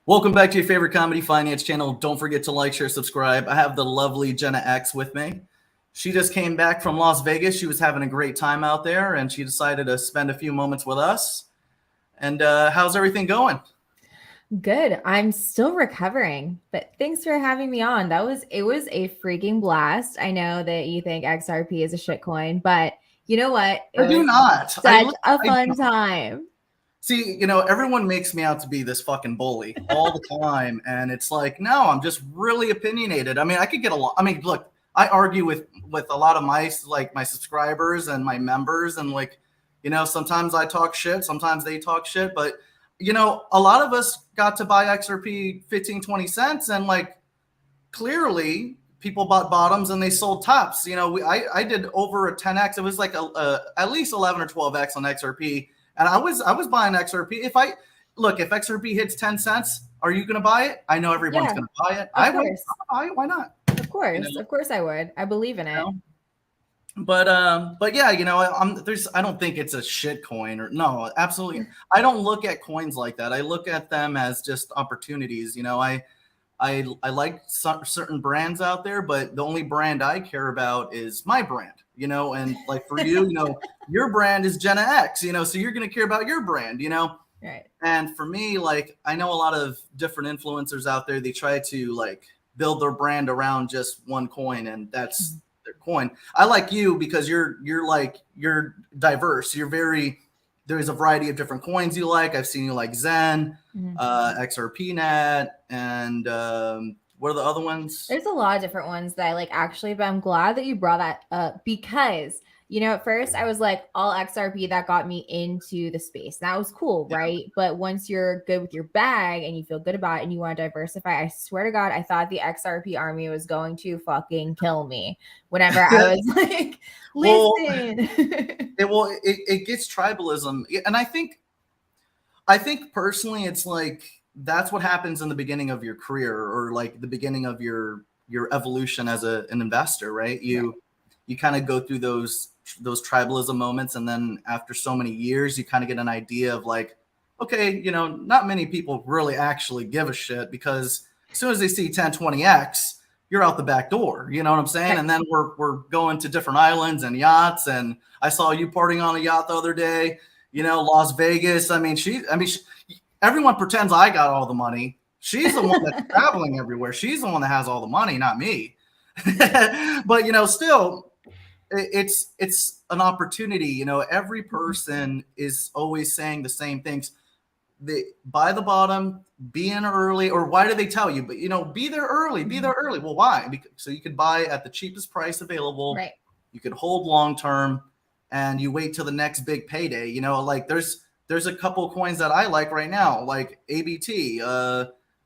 Welcome back to your favorite comedy finance channel. Don't forget to like, share, subscribe. I have the lovely JENNAX with me. She just came back from Las Vegas. She was having a great time out there, and she decided to spend a few moments with us. And how's everything going? Good. I'm still recovering, but thanks for having me on. It was a freaking blast. I know that you think XRP is a shitcoin, but you know what? It I do was not. such a fun time. See, everyone makes me out to be this fucking bully all the time. And it's like, no, I'm just really opinionated. I mean, I could get along. I mean, look, I argue with a lot of my subscribers and my members. And sometimes I talk shit, sometimes they talk shit. But, a lot of us got to buy XRP 15, 20 cents. And clearly people bought bottoms and they sold tops. I did over a 10X. It was like at least 11 or 12X on XRP. And I was buying XRP. If XRP hits 10 cents, are you going to buy it? I know everyone's going to buy it. I would buy it. Why not? Of course I would. I believe in it. But yeah, I don't think it's a shit coin or no, absolutely. I don't look at coins like that. I look at them as just opportunities. I like certain brands out there, but the only brand I care about is my brand. And like for you, your brand is JENNAX, so you're going to care about your brand, Right. And for me, I know a lot of different influencers out there, they try to build their brand around just one coin, and that's their coin. I like you because you're diverse. There's a variety of different coins you like. I've seen you like Zen, XRPnet, and what are the other ones? There's a lot of different ones that I like actually, but I'm glad that you brought that up because, at first I was like all XRP, that got me into the space. That was cool, right? But once you're good with your bag and you feel good about it and you want to diversify, I swear to God, I thought the XRP army was going to fucking kill me whenever I was like, listen. It gets tribalism. And I think personally, it's that's what happens in the beginning of your career or the beginning of your evolution as an investor, right? You kind of go through those tribalism moments, and then after so many years, you kind of get an idea of okay, not many people really actually give a shit, because as soon as they see 10, 20X, you're out the back door. You know what I'm saying? Right. And then we're going to different islands and yachts, and I saw you partying on a yacht the other day. Las Vegas. I mean, everyone pretends I got all the money. She's the one that's traveling everywhere. She's the one that has all the money, not me. But, still, it's an opportunity. Every person is always saying the same things. They buy the bottom, be in early, or why do they tell you? But, be there early, Well, why? So you could buy at the cheapest price available. Right. You could hold long-term, and you wait till the next big payday. There's a couple of coins that I like right now, like ABT,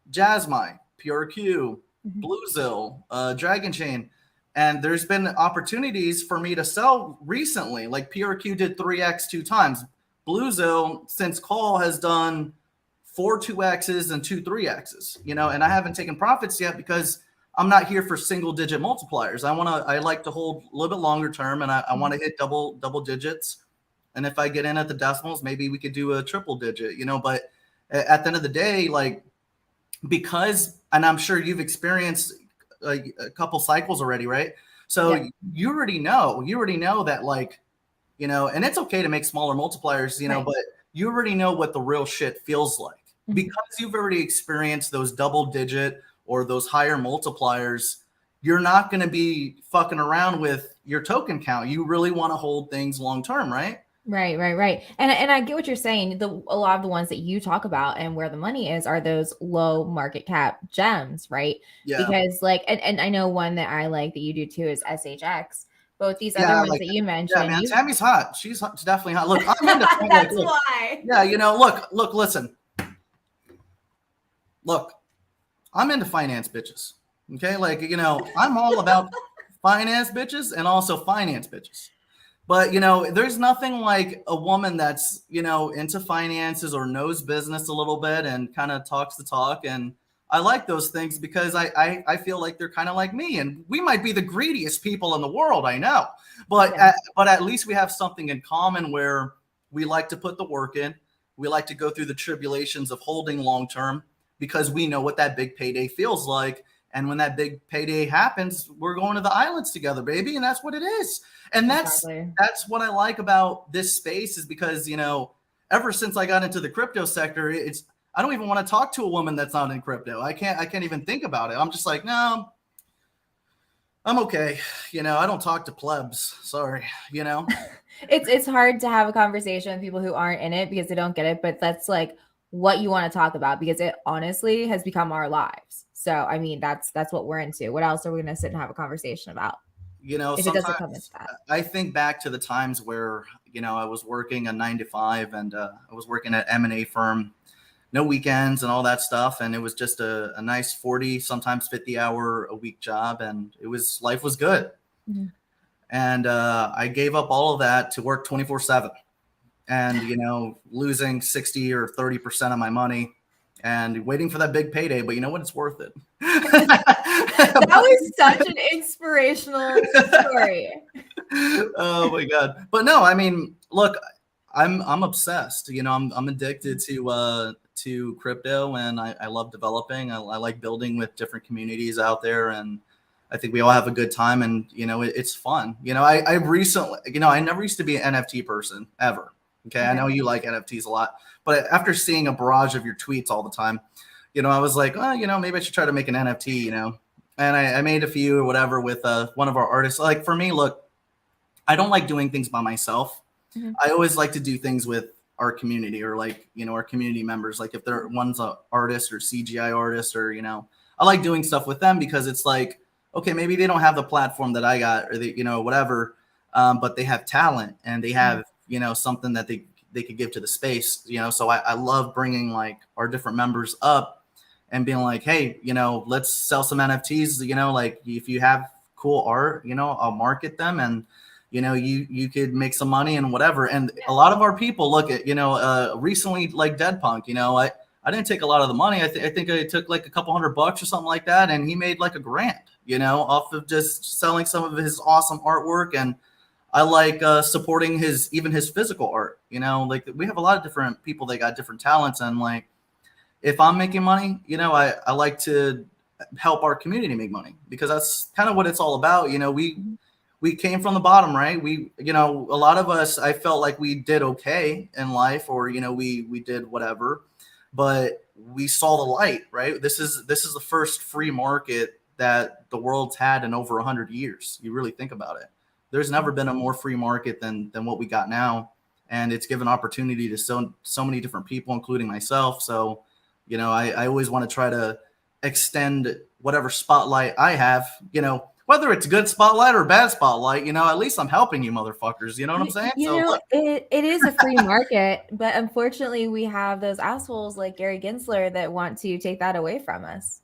Jasmine, PRQ, Bluezil, Dragon Chain. And there's been opportunities for me to sell recently. Like PRQ did 3X 2 times. Bluezil, since call, has done 4 2Xs and 2 3Xs, and I haven't taken profits yet because I'm not here for single digit multipliers. I like to hold a little bit longer term, and I want to hit double digits. And if I get in at the decimals, maybe we could do a triple digit, but at the end of the day, because, and I'm sure you've experienced a couple cycles already, right? So you already know that and it's okay to make smaller multipliers, but you already know what the real shit feels like because you've already experienced those double digit or those higher multipliers. You're not going to be fucking around with your token count. You really want to hold things long term, right? Right. And I get what you're saying. A lot of the ones that you talk about and where the money is are those low market cap gems, right? Yeah. Because and I know one that I like that you do too is SHX. Both these other ones that you mentioned. Yeah, man, Tammy's hot. She's definitely hot. Look, I'm into that's why. Yeah, look, listen. Look, I'm into finance bitches. Okay, I'm all about finance bitches and also finance bitches. But, there's nothing like a woman that's, into finances or knows business a little bit and kind of talks the talk. And I like those things because I feel like they're kind of like me. And we might be the greediest people in the world, I know. But, but at least we have something in common where we like to put the work in. We like to go through the tribulations of holding long term. because we know what that big payday feels like. And when that big payday happens, we're going to the islands together, baby. And that's what it is. And that's what I like about this space, is because, you know, ever since I got into the crypto sector, I don't even want to talk to a woman that's not in crypto. I can't even think about it. I'm just like, no, I'm okay. You know, I don't talk to plebs. Sorry. You know, it's hard to have a conversation with people who aren't in it because they don't get it. But that's like what you want to talk about, because it honestly has become our lives. So, I mean, that's what we're into. What else are we going to sit and have a conversation about? You know, if it doesn't come into that. I think back to the times where, you know, I was working a 9 to 5 and I was working at M&A firm, no weekends and all that stuff. And it was just a nice 40, sometimes 50-hour a week job. And life was good. Mm-hmm. And I gave up all of that to work 24/7 and, you know, losing 60 or 30% of my money and waiting for that big payday. But you know what? It's worth it. That was such an inspirational story. Oh my God. But no, I mean, look, I'm obsessed. You know, I'm addicted to crypto, and I love developing. I like building with different communities out there, and I think we all have a good time, and you know, it's fun. You know, I recently, you know, I never used to be an NFT person ever. Okay. I know you like NFTs a lot, but after seeing a barrage of your tweets all the time, you know, I was like, oh, you know, maybe I should try to make an NFT, you know, and I made a few or whatever with one of our artists. Like for me, look, I don't like doing things by myself. Mm-hmm. I always like to do things with our community, or like, you know, our community members. Like if one's an artist or CGI artist, or, you know, I like doing stuff with them because it's like, okay, maybe they don't have the platform that I got, or they, you know, whatever, but they have talent and they have, you know, something that they could give to the space, you know. So I love bringing like our different members up and being like, hey, you know, let's sell some NFTs, you know, like if you have cool art, you know, I'll market them, and you know, you could make some money and whatever. And a lot of our people look at, you know, recently, like Dead Punk, you know, I didn't take a lot of the money. I think I took like a couple $100 or something like that, and he made like $1,000, you know, off of just selling some of his awesome artwork. And I like supporting his physical art, you know, like we have a lot of different people that got different talents. And like, if I'm making money, you know, I like to help our community make money, because that's kind of what it's all about. You know, we came from the bottom, right? We, you know, a lot of us, I felt like we did okay in life, or, you know, we did whatever, but we saw the light, right? This is the first free market that the world's had in over 100 years. You really think about it. There's never been a more free market than what we got now. And it's given opportunity to so many different people, including myself. So, you know, I always want to try to extend whatever spotlight I have, you know, whether it's good spotlight or bad spotlight, you know, at least I'm helping you motherfuckers. You know what I'm saying? You know, it is a free market, but unfortunately we have those assholes like Gary Gensler that want to take that away from us.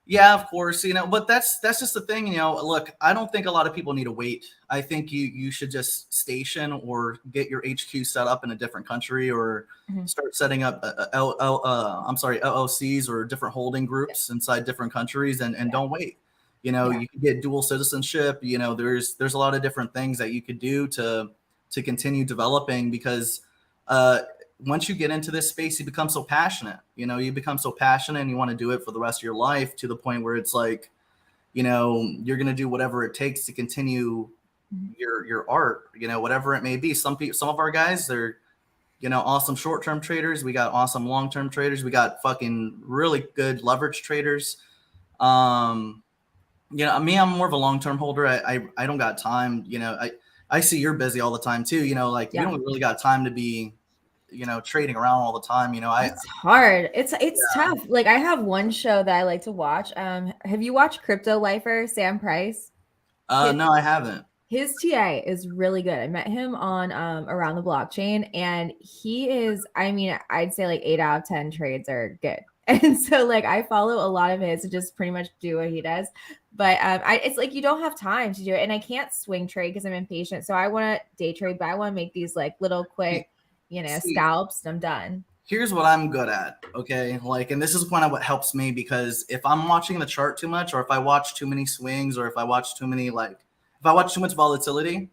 Yeah, of course, you know, but that's just the thing, you know. Look, I don't think a lot of people need to wait. I think you should just station or get your HQ set up in a different country, or start setting up LLCs or different holding groups inside different countries, and don't wait. You know, you can get dual citizenship. You know, there's a lot of different things that you could do to continue developing, because once you get into this space, you become so passionate. You know, you become so passionate and you want to do it for the rest of your life, to the point where it's like, you know, you're going to do whatever it takes to continue your art, you know, whatever it may be. Some of our guys, they're, you know, awesome short-term traders. We got awesome long-term traders. We got fucking really good leverage traders. You know, me, I'm more of a long-term holder. I don't got time. You know, I see you're busy all the time too. You know, like you don't really got time to be, you know, trading around all the time. You know, it's hard. It's tough. Like I have one show that I like to watch. Have you watched Crypto Lifer, Sam Price? No, I haven't. His TA is really good. I met him on Around the Blockchain, and he is, I mean, I'd say like 8 out of 10 trades are good. And so like I follow a lot of his and just pretty much do what he does. But it's like you don't have time to do it. And I can't swing trade because I'm impatient. So I want to day trade, but I want to make these like little quick, you know, scalps, and I'm done. Here's what I'm good at, okay? Like, and this is kind of what helps me, because if I'm watching the chart too much, or if I watch too many swings, or if I watch too much volatility,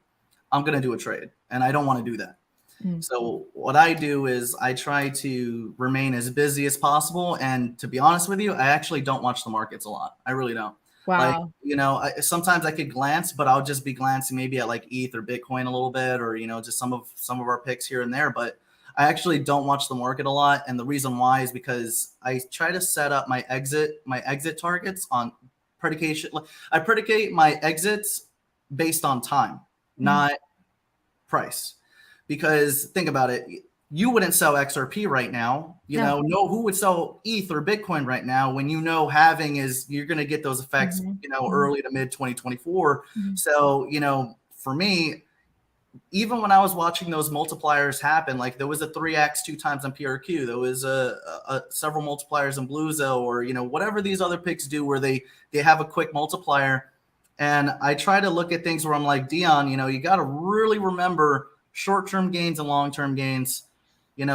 I'm going to do a trade, and I don't want to do that. So what I do is I try to remain as busy as possible. And to be honest with you, I actually don't watch the markets a lot. I really don't. Like, Wow. sometimes I could glance, but I'll just be glancing maybe at like ETH or Bitcoin a little bit, or, just some of our picks here and there. But I actually don't watch the market a lot. And the reason why is because I try to set up my exit targets on predication. I predicate my exits based on time, not price. Because think about it, you wouldn't sell XRP right now. No, who would sell ETH or Bitcoin right now when halving you're going to get those effects, early to mid 2024. So, for me, even when I was watching those multipliers happen, like there was a 3x 2 times on PRQ, there was a several multipliers in Bluezo, or whatever these other picks do where they have a quick multiplier. And I try to look at things where I'm like, Dion, you got to really remember short-term gains and long-term gains.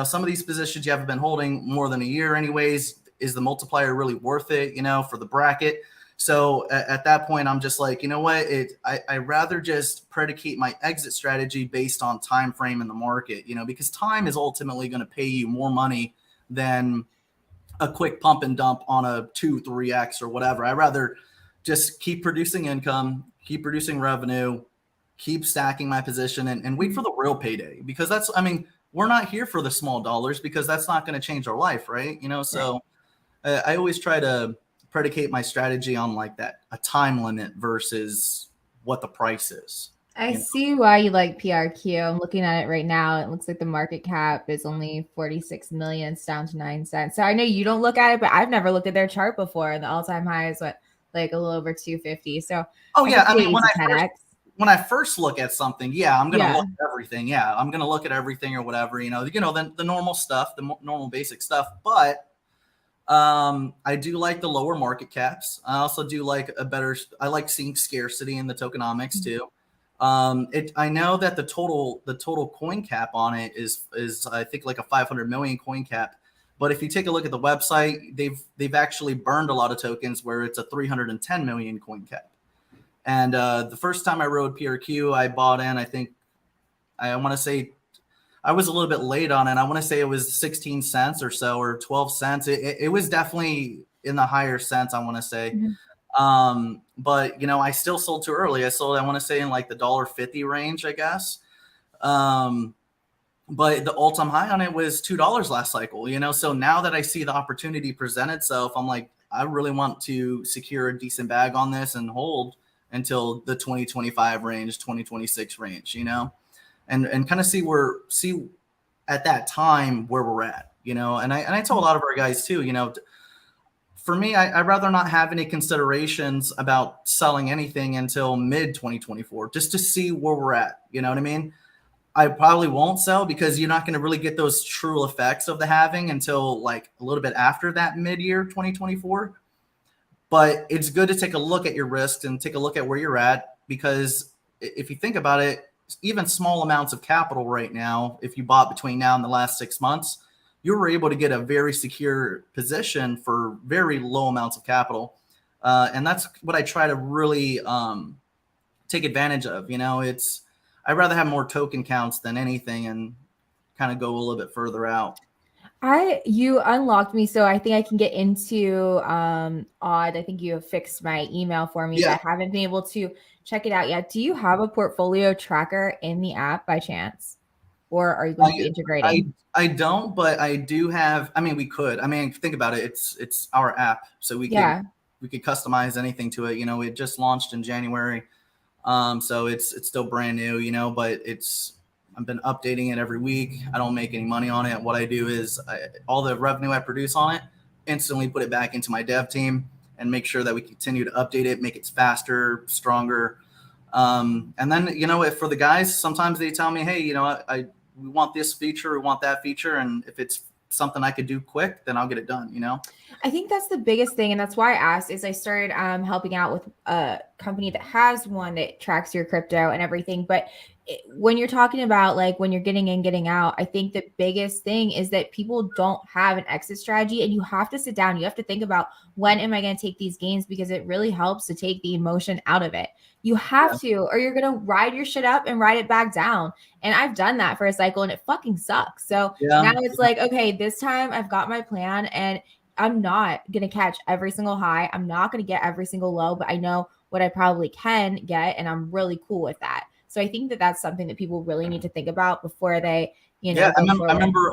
Some of these positions you haven't been holding more than a year anyways. Is the multiplier really worth it, for the bracket? So at that point, I'm just like, you know what? I rather just predicate my exit strategy based on time frame in the market, because time is ultimately going to pay you more money than a quick pump and dump on a 2-3x or whatever. I rather just keep producing income, keep producing revenue, keep stacking my position, and wait for the real payday. Because we're not here for the small dollars, because that's not going to change our life, right? So I always try to predicate my strategy on like that, a time limit versus what the price is. I see why you like PRQ. I'm looking at it right now. It looks like the market cap is only 46 million. It's down to 9 cents. So I know you don't look at it, but I've never looked at their chart before. And the all-time high is like a little over 250. So when I first look at something, I'm going to look at everything. Yeah, I'm going to look at everything or whatever, the normal stuff, the normal basic stuff. But I do like the lower market caps. I also do like I like seeing scarcity in the tokenomics too. I know that the total coin cap on it is I think like a 500 million coin cap. But if you take a look at the website, they've actually burned a lot of tokens where it's a 310 million coin cap. And the first time I rode PRQ, I bought in, I want to say I was a little bit late on it. I want to say it was 16 cents or so, or 12 cents. It was definitely in the higher cents, I want to say. But, I still sold too early. I sold, I want to say, in like the $1.50 range, I guess. But the all-time high on it was $2 last cycle, So now that I see the opportunity present itself, I'm like, I really want to secure a decent bag on this and hold until the 2025 range, 2026 range, and kind of see at that time where we're at, and I tell a lot of our guys too, for me, I'd rather not have any considerations about selling anything until mid 2024, just to see where we're at. You know what I mean? I probably won't sell because you're not going to really get those true effects of the halving until like a little bit after that mid-year 2024. But it's good to take a look at your risks and take a look at where you're at, because if you think about it, even small amounts of capital right now, if you bought between now and the last 6 months, you were able to get a very secure position for very low amounts of capital. And that's what I try to really take advantage of. I'd rather have more token counts than anything and kind of go a little bit further out. You unlocked me, so I think I can get into Odd. I think you have fixed my email for me. But I haven't been able to check it out yet. Do you have a portfolio tracker in the app by chance? Or are you going to be integrating? I don't, but I do have. We could. Think about it. It's our app, so we could customize anything to it. It just launched in January, so it's still brand new. But I've been updating it every week. I don't make any money on it. What I do is all the revenue I produce on it, instantly put it back into my dev team and make sure that we continue to update it, make it faster, stronger. And then for the guys, sometimes they tell me, hey, we want this feature, we want that feature. And if it's something I could do quick, then I'll get it done, I think that's the biggest thing. And that's why I asked is I started helping out with a company that has one that tracks your crypto and everything. But when you're talking about like when you're getting in, getting out, I think the biggest thing is that people don't have an exit strategy, and you have to sit down. You have to think about, when am I going to take these gains? Because it really helps to take the emotion out of it. You have to, or you're going to ride your shit up and ride it back down. And I've done that for a cycle and it fucking sucks. So now it's like, okay, this time I've got my plan and I'm not going to catch every single high. I'm not going to get every single low, but I know what I probably can get. And I'm really cool with that. So I think that that's something that people really need to think about before they, you know, I remember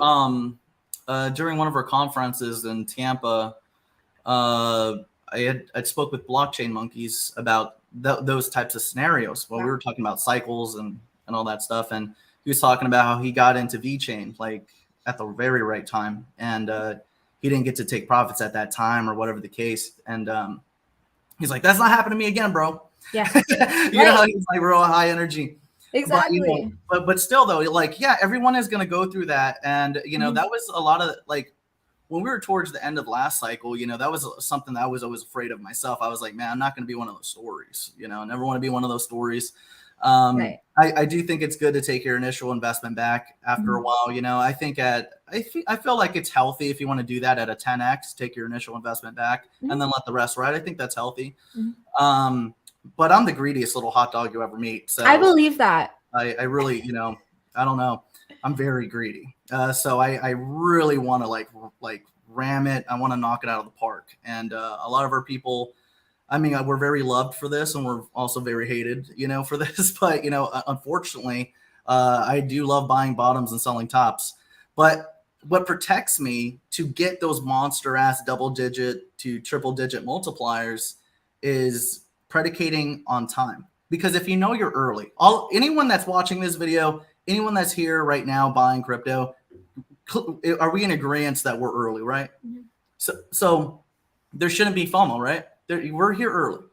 during one of our conferences in Tampa, I spoke with blockchain monkeys about those types of scenarios. Well, we were talking about cycles and all that stuff, and he was talking about how he got into VeChain like at the very right time, and he didn't get to take profits at that time or whatever the case. And he's like, "That's not happening to me again, bro." Yeah, you know, he's like real high energy. Exactly. But, you know, but still though, like, yeah, everyone is going to go through that. And, you know, that was a lot of like, when we were towards the end of last cycle, you know, that was something that I was always afraid of myself. I was like, man, I'm not going to be one of those stories, you know, I never want to be one of those stories. I do think it's good to take your initial investment back after a while. You know, I think I feel like it's healthy if you want to do that at a 10x, take your initial investment back and then let the rest ride. I think that's healthy. But I'm the greediest little hot dog you ever meet. So I believe that. I really, you know, I don't know. I'm very greedy. So I really want to like ram it. I want to knock it out of the park. And a lot of our people, I mean, we're very loved for this, and we're also very hated, you know, for this. But, you know, unfortunately, I do love buying bottoms and selling tops. But what protects me to get those monster ass double digit to triple digit multipliers is predicating on time. Because if you know you're early, anyone that's watching this video, anyone that's here right now buying crypto, are we in agreement that we're early, right? So there shouldn't be FOMO, right? We're here early.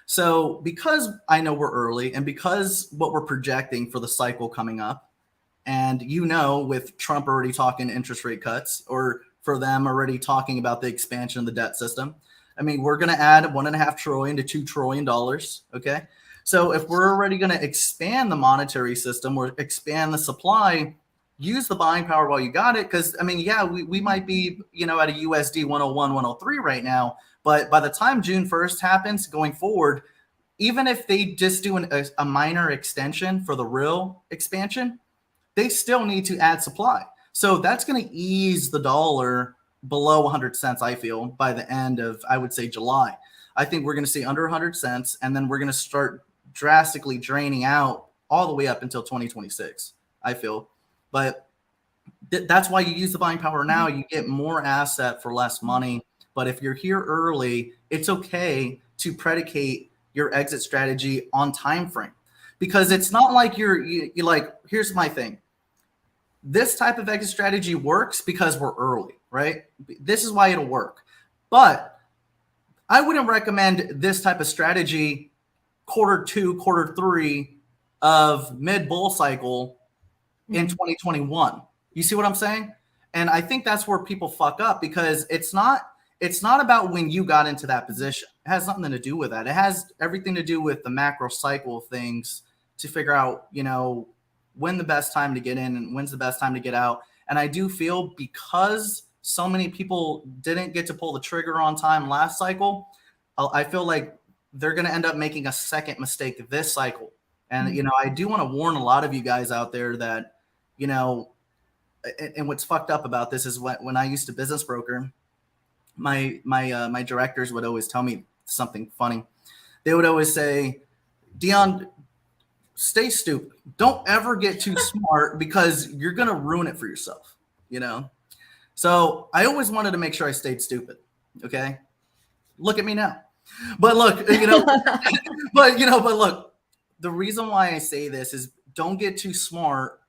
So because I know we're early, and because what we're projecting for the cycle coming up, and you know, with Trump already talking interest rate cuts, or for them already talking about the expansion of the debt system, I mean, we're going to add $1.5 trillion to $2 trillion. Okay. So if we're already going to expand the monetary system or expand the supply, use the buying power while you got it. Because, I mean, yeah, we might be, you know, at a USD 101, 103 right now. But by the time June 1st happens going forward, even if they just do a minor extension for the real expansion, they still need to add supply. So that's going to ease the dollar below 100 cents, I feel, by the end of, I would say, July. I think we're going to see under 100 cents, and then we're going to start drastically draining out all the way up until 2026, I feel. But that's why you use the buying power now. You get more asset for less money. But if you're here early, it's okay to predicate your exit strategy on time frame, because it's not like you're like, here's my thing. This type of exit strategy works because we're early, right? This is why it'll work. But I wouldn't recommend this type of strategy Q2, Q3 of mid bull cycle in 2021. You see what I'm saying? And I think that's where people fuck up, because it's not about when you got into that position. It has nothing to do with that. It has everything to do with the macro cycle of things to figure out, you know, when the best time to get in and when's the best time to get out. And I do feel, because so many people didn't get to pull the trigger on time last cycle, I feel like they're going to end up making a second mistake this cycle. And, you know, I do want to warn a lot of you guys out there that, you know, and what's fucked up about this is when I used to business broker, my directors would always tell me something funny. They would always say, Dion, stay stupid. Don't ever get too smart, because you're going to ruin it for yourself, you know? So I always wanted to make sure I stayed stupid. Okay. Look at me now. But look, you know, but look, the reason why I say this is don't get too smart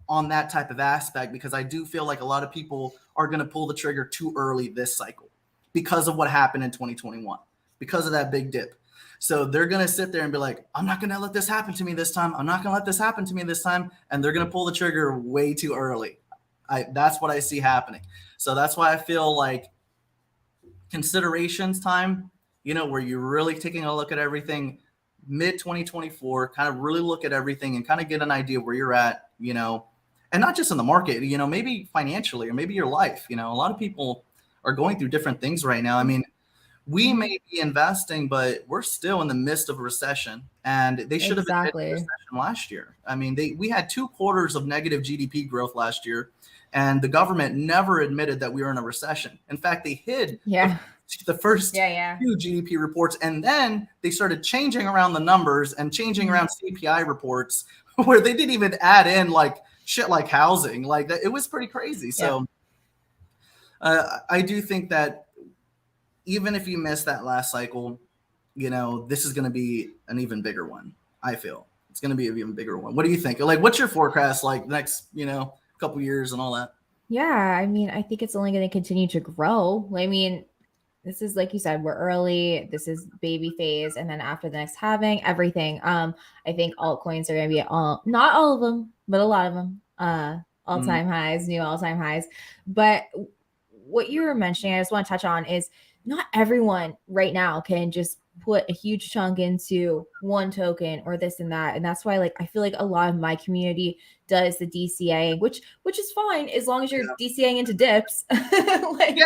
on that type of aspect, because I do feel like a lot of people are going to pull the trigger too early this cycle because of what happened in 2021, because of that big dip. So they're going to sit there and be like, I'm not going to let this happen to me this time. I'm not going to let this happen to me this time. And they're going to pull the trigger way too early. That's what I see happening. So that's why I feel like considerations time, you know, where you're really taking a look at everything, mid 2024, kind of really look at everything and kind of get an idea where you're at, you know, and not just in the market, you know, maybe financially or maybe your life. You know, a lot of people are going through different things right now. I mean, we may be investing, but we're still in the midst of a recession, and they should have been in a recession last year. I mean, we had 2 quarters of negative GDP growth last year, and the government never admitted that we were in a recession. In fact, they hid the first 2 GDP reports, and then they started changing around the numbers and changing around CPI reports where they didn't even add in like shit like housing. Like that, it was pretty crazy. So I do think that even if you miss that last cycle, you know, this is going to be an even bigger one. I feel it's going to be an even bigger one. What do you think? Like, what's your forecast like next, you know, couple years and all that? Yeah, I mean, I think it's only going to continue to grow. I mean, this is like you said, we're early. This is baby phase, and then after the next halving, everything. I think altcoins are going to be not all of them, but a lot of them, all-time highs, new all-time highs. But what you were mentioning, I just want to touch on is not everyone right now can just put a huge chunk into one token or this and that. And that's why, like, I feel like a lot of my community does the DCA, which is fine as long as you're DCAing into dips. Like,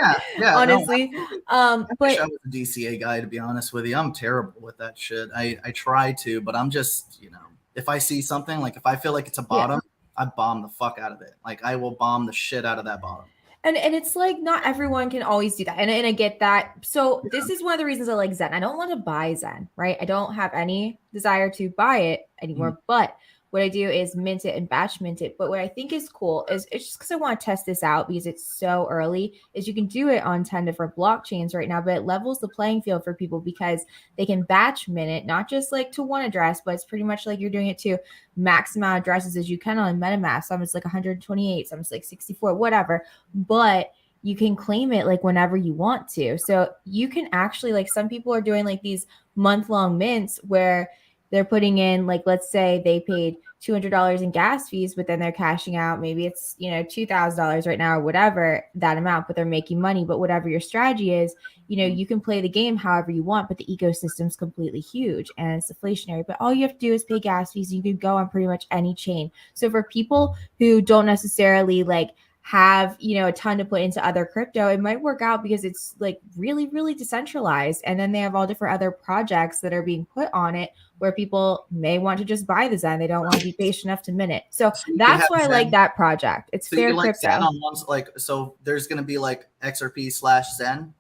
honestly. No, but I was a DCA guy, to be honest with you. I'm terrible with that shit. I try to, but I'm just, you know, if I see something, like if I feel like it's a bottom, I bomb the fuck out of it. Like I will bomb the shit out of that bottom. And it's like not everyone can always do that. And I get that. So this is one of the reasons I like Zen. I don't want to buy Zen, right? I don't have any desire to buy it anymore. But what I do is mint it and batch mint it. But what I think is cool is it's just because I want to test this out because it's so early is you can do it on 10 different blockchains right now, but it levels the playing field for people because they can batch mint it, not just like to one address, but it's pretty much like you're doing it to max amount of addresses as you can on MetaMask. Some it's like 128, some it's like 64, whatever. But you can claim it like whenever you want to. So you can actually, like, some people are doing like these month-long mints where they're putting in, like, let's say they paid $200 in gas fees, but then they're cashing out. Maybe it's, you know, $2,000 right now or whatever that amount, but they're making money. But whatever your strategy is, you know, you can play the game however you want, but the ecosystem's completely huge and it's deflationary. But all you have to do is pay gas fees. You can go on pretty much any chain. So for people who don't necessarily like have, you know, a ton to put into other crypto, it might work out because it's like really, really decentralized. And then they have all different other projects that are being put on it where people may want to just buy the Zen. They don't want to be patient enough to mint it. So that's why I like that project. It's fair crypto. Zen on one, like, so there's going to be like XRP/Zen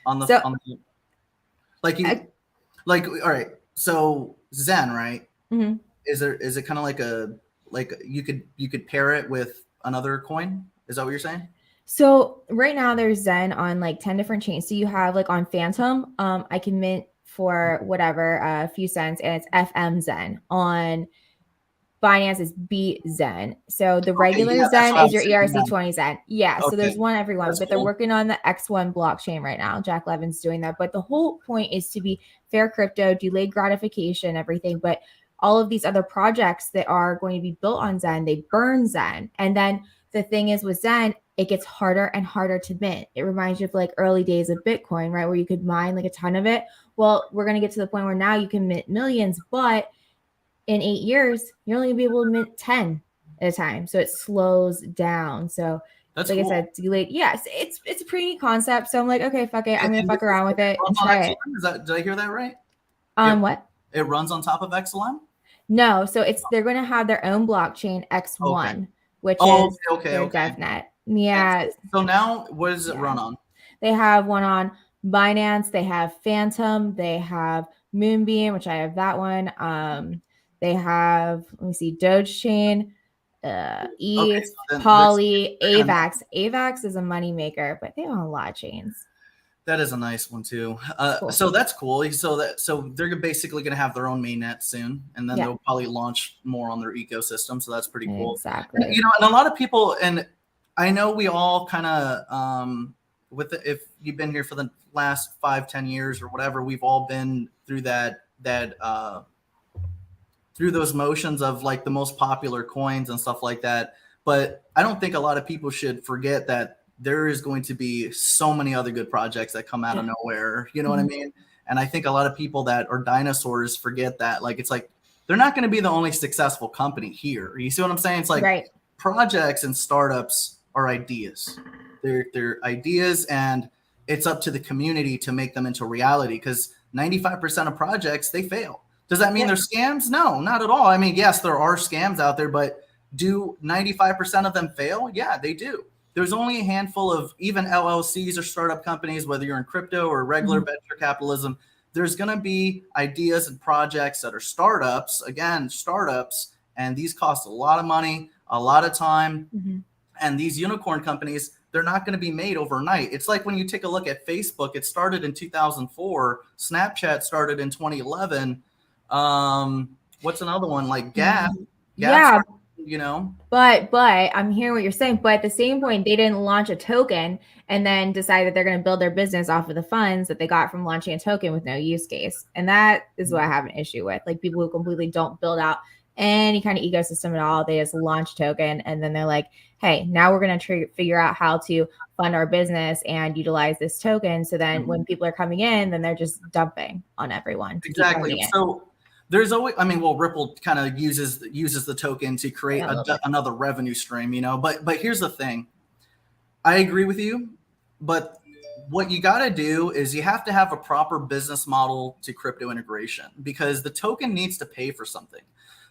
on the, like you, like, all right. So Zen, right? Is it kind of like you could pair it with another coin? Is that what you're saying? So right now there's Zen on like 10 different chains. So you have like on Phantom, I can mint for whatever, a few cents, and it's FM Zen. On Binance is B Zen. So the regular Zen is your ERC20 Zen. Yeah. So there's one everyone, but they're working on the X1 blockchain right now. Jack Levin's doing that. But the whole point is to be fair crypto, delayed gratification, everything. But all of these other projects that are going to be built on Zen, they burn Zen. And then the thing is with Zen, it gets harder and harder to mint. It reminds you of like early days of Bitcoin, right? Where you could mine like a ton of it. Well, we're going to get to the point where now you can mint millions, but in 8 years, you're only going to be able to mint 10 at a time. So it slows down. So that's like cool. I said, delayed. Yes, it's a pretty neat concept. So I'm like, okay, fuck it. I'm going to fuck around with it and try it. Did I hear that right? What? It runs on top of XLM? No. So they're going to have their own blockchain, X1, which is their DevNet. Yeah. So now what does it run on? They have one on Binance. They have Phantom. They have Moonbeam, which I have that one. They have, let me see, Dogechain, ETH, Poly, AVAX. AVAX is a moneymaker, but they own a lot of chains. That is a nice one too. Cool. So that's cool. So they're basically going to have their own mainnet soon, and then they'll probably launch more on their ecosystem. So that's pretty cool. Exactly. And, you know, and a lot of people, and I know we all kind of, if you've been here for the last 5-10 years or whatever, we've all been through through those motions of like the most popular coins and stuff like that. But I don't think a lot of people should forget that there is going to be so many other good projects that come out of nowhere. You know what I mean? And I think a lot of people that are dinosaurs forget that. Like, it's like, they're not going to be the only successful company here. You see what I'm saying? It's like projects and startups are ideas. They're ideas, and it's up to the community to make them into reality, because 95% of projects, they fail. Does that mean they're scams? No, not at all. I mean, yes, there are scams out there, but do 95% of them fail? Yeah, they do. There's only a handful of even LLCs or startup companies, whether you're in crypto or regular venture capitalism, there's going to be ideas and projects that are startups, again, startups, and these cost a lot of money, a lot of time. And these unicorn companies, they're not going to be made overnight. It's like when you take a look at Facebook, it started in 2004. Snapchat started in 2011. What's another one? Like Gap. Yeah. Started, you know. But I'm hearing what you're saying. But at the same point, they didn't launch a token and then decide that they're going to build their business off of the funds that they got from launching a token with no use case. And that is what I have an issue with. Like, people who completely don't build out any kind of ecosystem at all. They just launch token, and then they're like, hey, now we're going to figure out how to fund our business and utilize this token. So then when people are coming in, then they're just dumping on everyone. Exactly. So there's always, I mean, well, Ripple kind of uses the token to create another revenue stream, you know, but here's the thing. I agree with you, but what you got to do is you have to have a proper business model to crypto integration, because the token needs to pay for something.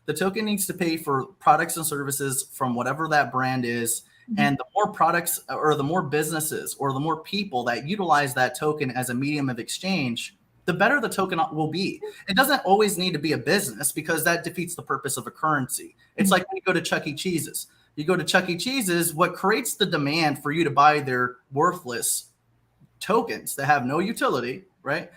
The token needs to pay for products and services from whatever that brand is. And the more products, or the more businesses, or the more people that utilize that token as a medium of exchange, the better the token will be. It doesn't always need to be a business, because that defeats the purpose of a currency. It's like when you go to Chuck E. Cheese's. You go to Chuck E. Cheese's, what creates the demand for you to buy their worthless tokens that have no utility, right,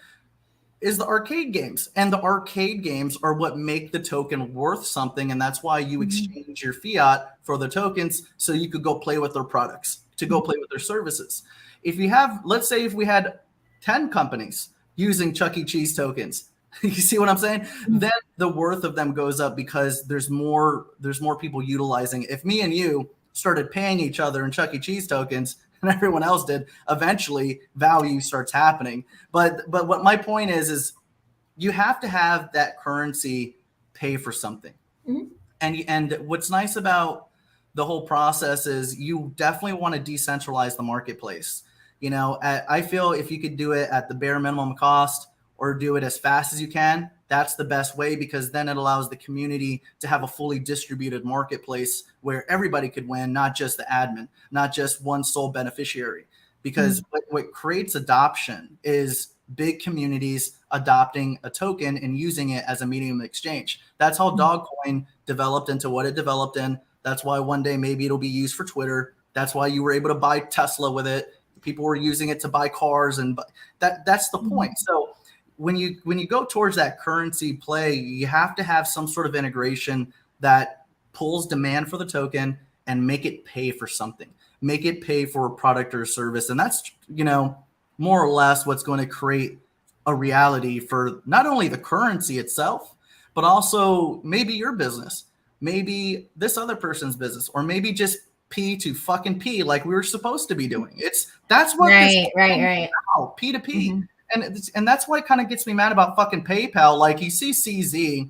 is the arcade games. And the arcade games are what make the token worth something. And that's why you exchange your fiat for the tokens, so you could go play with their products, to go play with their services. If you have, let's say if we had 10 companies using Chuck E. Cheese tokens, you see what I'm saying? Then the worth of them goes up, because there's more people utilizing it. If me and you started paying each other in Chuck E. Cheese tokens, and everyone else did, eventually value starts happening. But what my point is you have to have that currency pay for something. And what's nice about the whole process is you definitely want to decentralize the marketplace. You know, I feel if you could do it at the bare minimum cost, or do it as fast as you can, that's the best way, because then it allows the community to have a fully distributed marketplace where everybody could win, not just the admin, not just one sole beneficiary. Because what creates adoption is big communities adopting a token and using it as a medium of exchange. That's how Dogcoin developed into what it developed in. That's why one day maybe it'll be used for Twitter. That's why you were able to buy Tesla with it. People were using it to buy cars, and that's the point. So when you go towards that currency play, you have to have some sort of integration that pulls demand for the token and make it pay for something, make it pay for a product or a service. And that's, you know, more or less what's going to create a reality for not only the currency itself, but also maybe your business, maybe this other person's business, or maybe just P to fucking P, like we were supposed to be doing. That's what right. Now, P to P. And that's why it kind of gets me mad about fucking PayPal. Like, you see CZ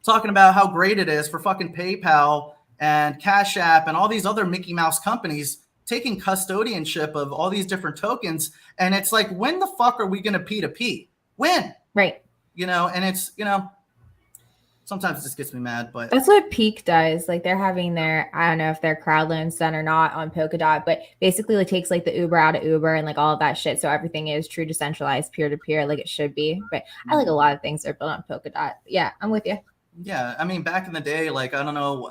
talking about how great it is for fucking PayPal and Cash App and all these other Mickey Mouse companies taking custodianship of all these different tokens. And it's like, when the fuck are we going to P to P? When? Right. You know, and it's, you know, sometimes it just gets me mad, but that's what Peak does. Like, they're having their, I don't know if their crowd loans done or not on Polkadot, but basically it takes like the Uber out of Uber and like all of that shit. So everything is true, decentralized, peer to peer, like it should be. But I like a lot of things that are built on Polkadot. Yeah, I'm with you. Yeah, I mean, back in the day, like, I don't know,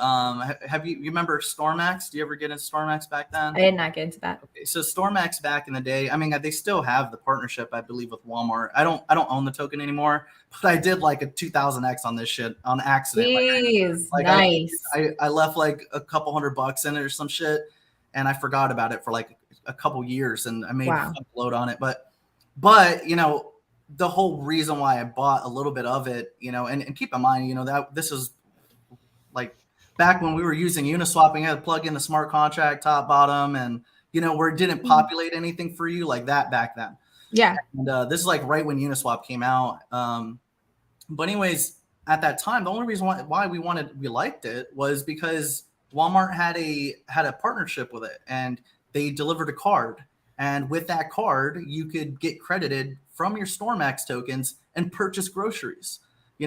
have you remember StormX? Do you ever get into StormX back then? I did not get into that. Okay, so StormX back in the day, I mean, they still have the partnership, I believe, with Walmart. I don't own the token anymore, but I did like a 2000X on this shit on accident. Jeez, like nice. I left like a couple $100 in it or some shit, and I forgot about it for like a couple years, and I made a load on it. But you know, the whole reason why I bought a little bit of it, you know, and keep in mind, you know, that this is like back when we were using Uniswap, and you had to plug in the smart contract top bottom, and, you know, where it didn't populate anything for you like that back then. Yeah. And this is like right when Uniswap came out. But anyways, at that time, the only reason why we liked it was because Walmart had a partnership with it, and they delivered a card. And with that card, you could get credited from your StormX tokens and purchase groceries.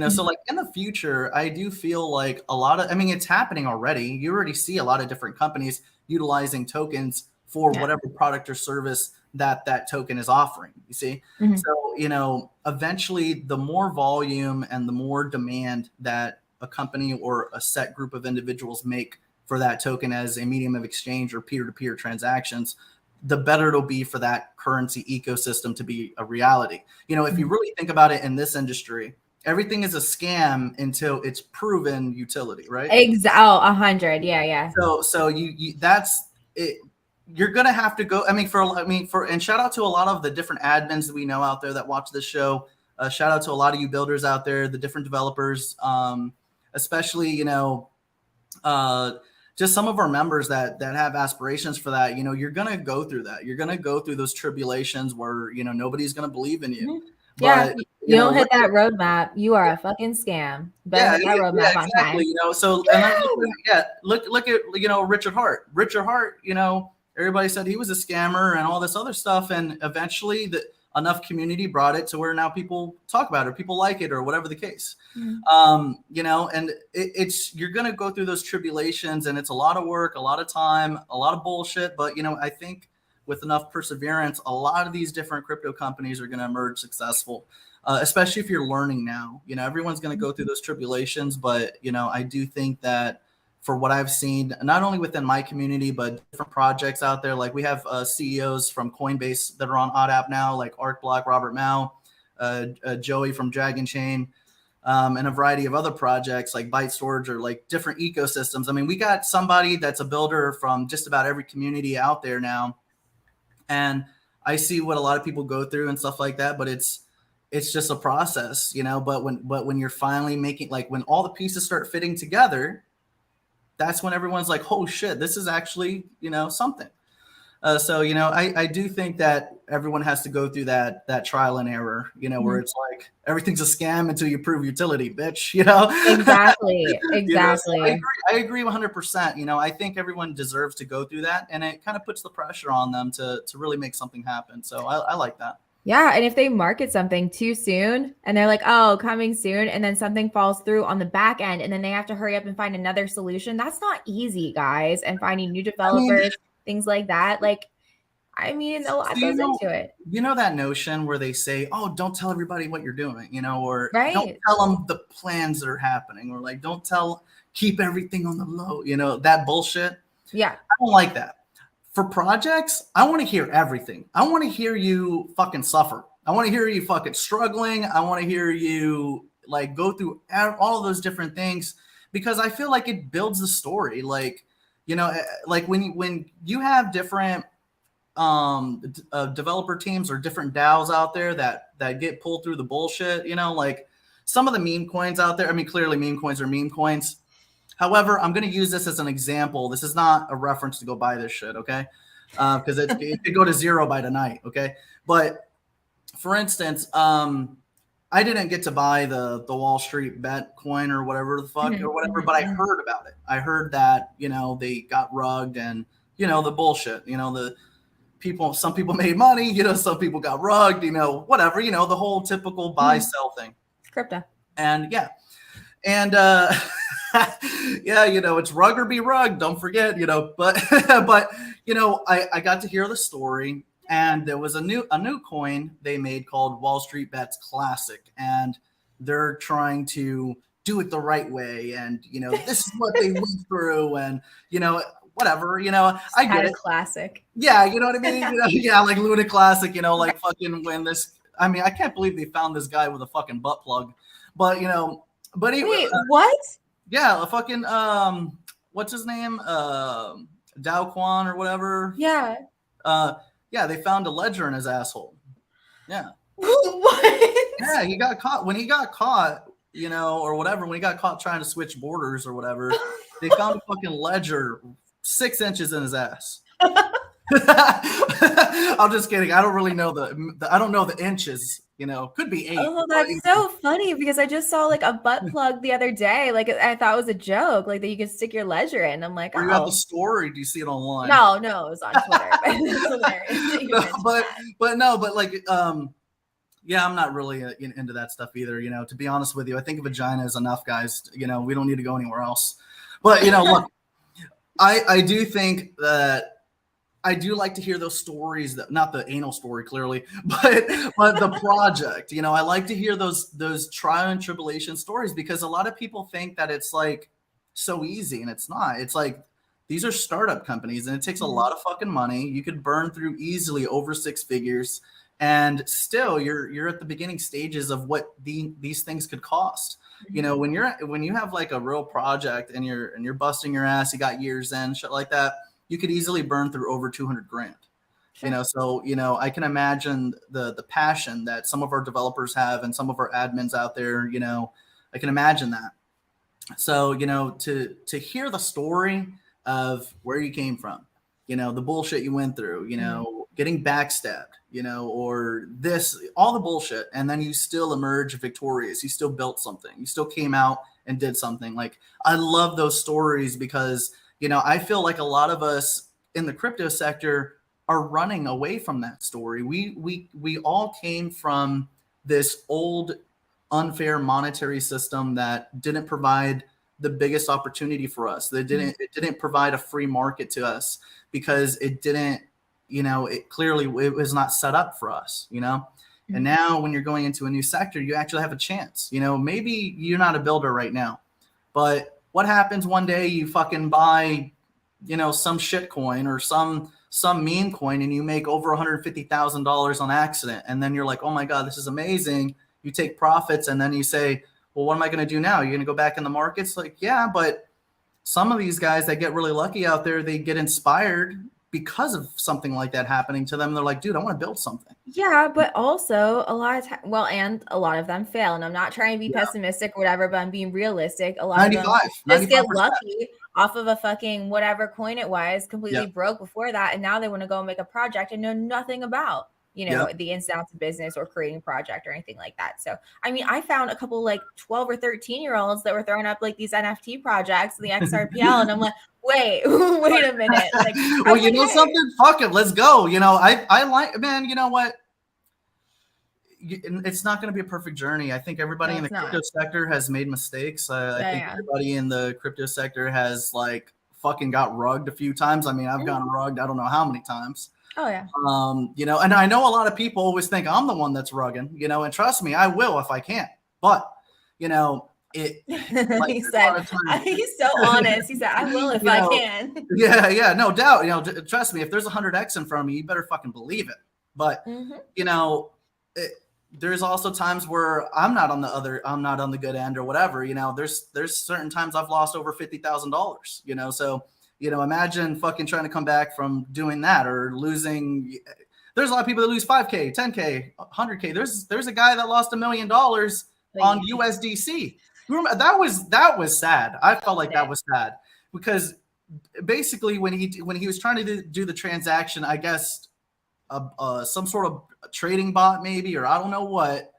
So like in the future, I do feel like I mean, it's happening already. You already see a lot of different companies utilizing tokens for whatever product or service that token is offering, you see? So, eventually the more volume and the more demand that a company or a set group of individuals make for that token as a medium of exchange or peer-to-peer transactions, the better it'll be for that currency ecosystem to be a reality. If you really think about it in this industry, everything is a scam until it's proven utility, right? 100. Yeah. So you that's it. You're gonna have to go. And shout out to a lot of the different admins that we know out there that watch this show. Shout out to a lot of you builders out there, the different developers, especially just some of our members that have aspirations for that. You're gonna go through that. You're gonna go through those tribulations where nobody's gonna believe in you. Yeah, But you don't hit that roadmap, you are a fucking scam. Better hit that roadmap on time. So look at Richard Hart. Richard Hart, everybody said he was a scammer and all this other stuff, and eventually enough community brought it to where now people talk about it, people like it, or whatever the case. And you're gonna go through those tribulations, and it's a lot of work, a lot of time, a lot of bullshit. But I think with enough perseverance, a lot of these different crypto companies are going to emerge successful, especially if you're learning now. Everyone's going to go through those tribulations, but I do think that for what I've seen, not only within my community, but different projects out there, like we have CEOs from Coinbase that are on OddApp now, like ArcBlock, Robert Mao, Joey from Dragon Chain, and a variety of other projects like Byte Storage or like different ecosystems. I mean, we got somebody that's a builder from just about every community out there now. And I see what a lot of people go through and stuff like that, but it's just a process, but when you're finally making, like when all the pieces start fitting together, that's when everyone's like, oh shit, this is actually, something. So, I do think that everyone has to go through that trial and error, where it's like everything's a scam until you prove utility, bitch, Exactly. So I agree 100%. I think everyone deserves to go through that, and it kind of puts the pressure on them to really make something happen. So I like that. Yeah. And if they market something too soon and they're like, oh, coming soon, and then something falls through on the back end, and then they have to hurry up and find another solution, that's not easy, guys. And finding new developers, things like that. Like, a lot goes into it. That notion where they say, oh, don't tell everybody what you're doing, or right. Don't tell them the plans that are happening, or like, keep everything on the low, that bullshit. Yeah. I don't like that. For projects, I want to hear everything. I want to hear you fucking suffer. I want to hear you fucking struggling. I want to hear you like go through all of those different things, because I feel like it builds the story. Like, like when you have different developer teams or different DAOs out there that get pulled through the bullshit, like some of the meme coins out there. I mean, clearly meme coins are meme coins. However, I'm going to use this as an example. This is not a reference to go buy this shit, okay? Because it could go to zero by tonight, okay? But for instance, I didn't get to buy the Wall Street bet coin or whatever the fuck or whatever, but I heard about it. I heard that, they got rugged and, the bullshit, some people made money, some people got rugged, whatever, the whole typical buy sell thing. Crypto. And yeah. And yeah, it's rug or be rugged. Don't forget, but I got to hear the story, and there was a new coin they made called Wall Street Bets Classic, and they're trying to do it the right way, and this is what they went through, and whatever, I get it. Classic. Yeah, you know what I mean? Yeah, like Luna Classic, like fucking when this. I mean, I can't believe they found this guy with a fucking butt plug, but but anyway, wait, what? Yeah, a fucking what's his name? Dao Quan or whatever. Yeah. Yeah, they found a ledger in his asshole. Yeah. What? Yeah, he got caught. When he got caught, or whatever, when he got caught trying to switch borders or whatever, they found a fucking ledger 6 inches in his ass. I'm just kidding. I don't really know I don't know the inches. You know, could be 8. Oh, that's so funny because I just saw like a butt plug the other day. Like I thought it was a joke, like that you could stick your ledger in. I'm like, Are you at the store or do you see it online? No, it was on Twitter. It's hilarious. But like, yeah, I'm not really into that stuff either. You know, to be honest with you, I think a vagina is enough, guys. You know, we don't need to go anywhere else. But you know, look, I do think that. I do like to hear those stories, that not the anal story clearly, but the project. You know, I like to hear those trial and tribulation stories because a lot of people think that it's like so easy, and it's not. It's like these are startup companies, and it takes a lot of fucking money. You could burn through easily over 6 figures, and still you're at the beginning stages of what these things could cost. You know, when you have like a real project and you're busting your ass, you got years in, shit like that. You could easily burn through over 200 grand, you know? So, you know, I can imagine the passion that some of our developers have and some of our admins out there, you know, I can imagine that. So, you know, to hear the story of where you came from, you know, the bullshit you went through, you know, getting backstabbed, you know, or all the bullshit. And then you still emerge victorious. You still built something. You still came out and did something. Like, I love those stories because, you know, I feel like a lot of us in the crypto sector are running away from that story. We all came from this old unfair monetary system that didn't provide the biggest opportunity for us. It didn't provide a free market to us because it didn't, you know, it was not set up for us, you know. And now when you're going into a new sector, you actually have a chance. You know, maybe you're not a builder right now, but what happens one day you fucking buy, you know, some shit coin or some meme coin and you make over $150,000 on accident. And then you're like, oh my God, this is amazing. You take profits and then you say, well, what am I going to do now? You're going to go back in the markets? Like, yeah, but some of these guys that get really lucky out there, they get inspired because of something like that happening to them. They're like, dude, I want to build something. Yeah, but also a lot of time, and a lot of them fail. And I'm not trying to be pessimistic or whatever, but I'm being realistic. A lot of them just get lucky off of a fucking whatever coin it was, completely broke before that. And now they want to go and make a project and know nothing about, you know, the ins and outs of business or creating a project or anything like that. So, I mean, I found a couple like 12 or 13-year-olds that were throwing up like these NFT projects in the XRPL. And I'm like, wait a minute. Like, well, you know something? Fuck it. Let's go. You know, I like, man, you know what? It's not going to be a perfect journey. I think everybody in the crypto sector has made mistakes. I think everybody in the crypto sector has like fucking got rugged a few times. I mean, I've gotten rugged. I don't know how many times. Oh yeah. You know, and I know a lot of people always think I'm the one that's rugging, you know, and trust me, I will if I can. But, you know, like, he said, he's so honest. He said, I will if I can. Yeah, no doubt. You know, trust me, if there's 100x in front of me, you better fucking believe it. But, you know, there's also times where I'm not on the good end or whatever. You know, there's certain times I've lost over $50,000, you know, so, you know, imagine fucking trying to come back from doing that or losing. There's a lot of people that lose 5K, 10K, 100K. There's a guy that lost $1 million on USDC. Remember, that was sad. I felt like that was sad because basically when he was trying to do the transaction, I guess some sort of trading bot maybe, or I don't know what.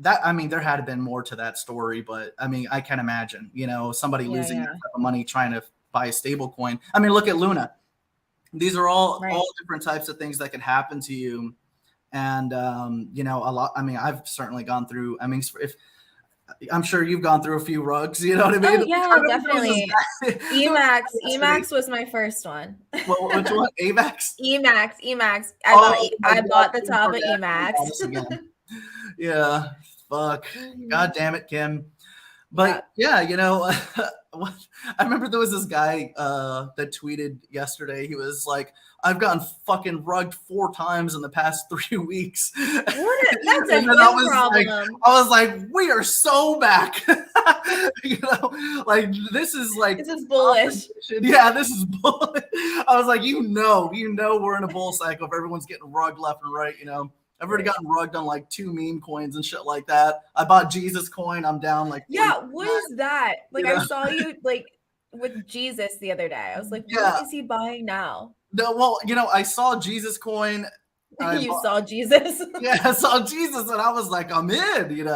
That, I mean, there had been more to that story, but I mean, I can imagine, you know, somebody losing money trying to buy a stable coin. I mean, look at Luna. These are all different types of things that can happen to you. And, you know, a lot, I mean, I've certainly gone through, I mean, I'm sure you've gone through a few rugs, you know what I mean? Oh, yeah, definitely. Emacs was my first one. Well, which one? AVAX? Emacs. I bought the top of Emacs. Yeah, fuck. God damn it, Kim. But yeah, you know, I remember there was this guy that tweeted yesterday. He was like, I've gotten fucking rugged 4 times in the past 3 weeks. That's a good problem. I was like, we are so back. You know, like this is bullish. Yeah, this is bullish. I was like, you know, we're in a bull cycle if everyone's getting rugged left and right, you know. I've already gotten rugged on like 2 meme coins and shit like that. I bought Jesus coin. I'm down like. Yeah, what is that? Like, I saw you like with Jesus the other day. I was like, Yeah. what is he buying now? No, well, I saw Jesus coin. You saw Jesus? Yeah, I saw Jesus, and I was like, I'm in.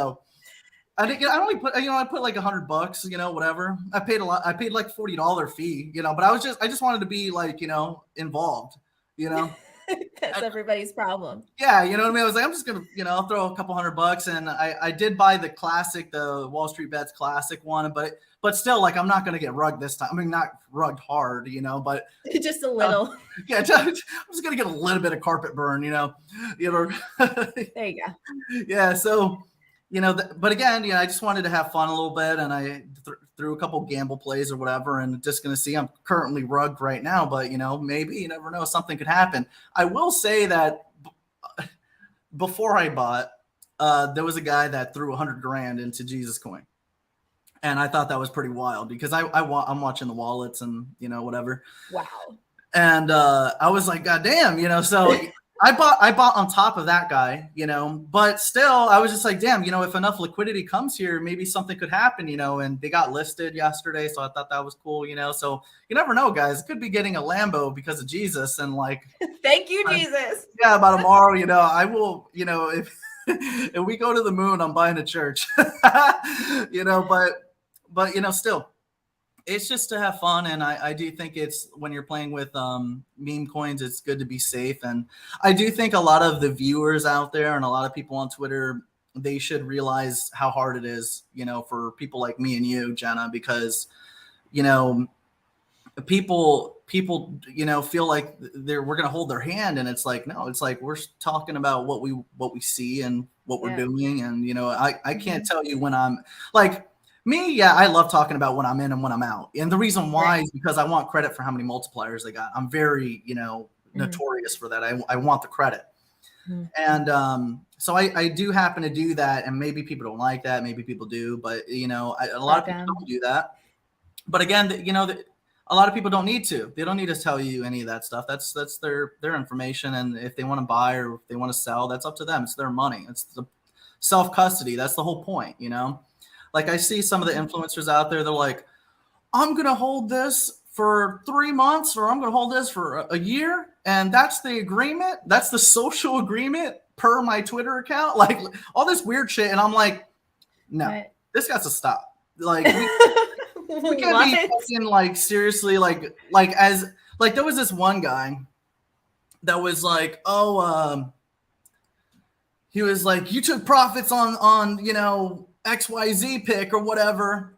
I think I only put, I put like $100, whatever. I paid a lot. I paid like $40 fee, but I just wanted to be like, involved, That's everybody's problem. Yeah, you know what I mean? I was like, I'm just gonna, I'll throw a couple $100, and I did buy the classic, the Wall Street Bets classic one, but still, like, I'm not gonna get rugged this time. I mean, not rugged hard, but just a little. yeah, I'm just gonna get a little bit of carpet burn, There you go. Yeah, so but again, I just wanted to have fun a little bit, and I threw a couple gamble plays or whatever, and just going to see. I'm currently rugged right now, but maybe, you never know, something could happen. I will say that before I bought, there was a guy that threw 100 grand into Jesus coin, and I thought that was pretty wild because I'm watching the wallets and whatever. Wow. And I was like, God damn, so. I bought on top of that guy, but still I was just like, damn, if enough liquidity comes here, maybe something could happen, and they got listed yesterday. So I thought that was cool, so you never know, guys. Could be getting a Lambo because of Jesus. And like, thank you, Jesus. Yeah, by tomorrow, I will, if we go to the moon, I'm buying a church, but still. It's just to have fun, and I do think it's when you're playing with meme coins, it's good to be safe. And I do think a lot of the viewers out there and a lot of people on Twitter, they should realize how hard it is, for people like me and you, Jenna, because people feel like we're gonna hold their hand, and it's like, no, it's like we're talking about what we see and what we're doing, and I can't tell you when I'm like. Me, yeah, I love talking about when I'm in and when I'm out. And the reason why is because I want credit for how many multipliers they got. I'm very, notorious for that. I want the credit. And so I do happen to do that. And maybe people don't like that. Maybe people do. But, a lot of people don't do that. But again, a lot of people don't need to. They don't need to tell you any of that stuff. That's their information. And if they want to buy or if they want to sell, that's up to them. It's their money. It's the self-custody. That's the whole point, Like I see some of the influencers out there, they're like, I'm going to hold this for 3 months or I'm going to hold this for a year. And that's the agreement. That's the social agreement per my Twitter account. Like all this weird shit. And I'm like, no, this got to stop. Like we can't be fucking like seriously like as like there was this one guy that was like, he was like, you took profits on XYZ pick or whatever,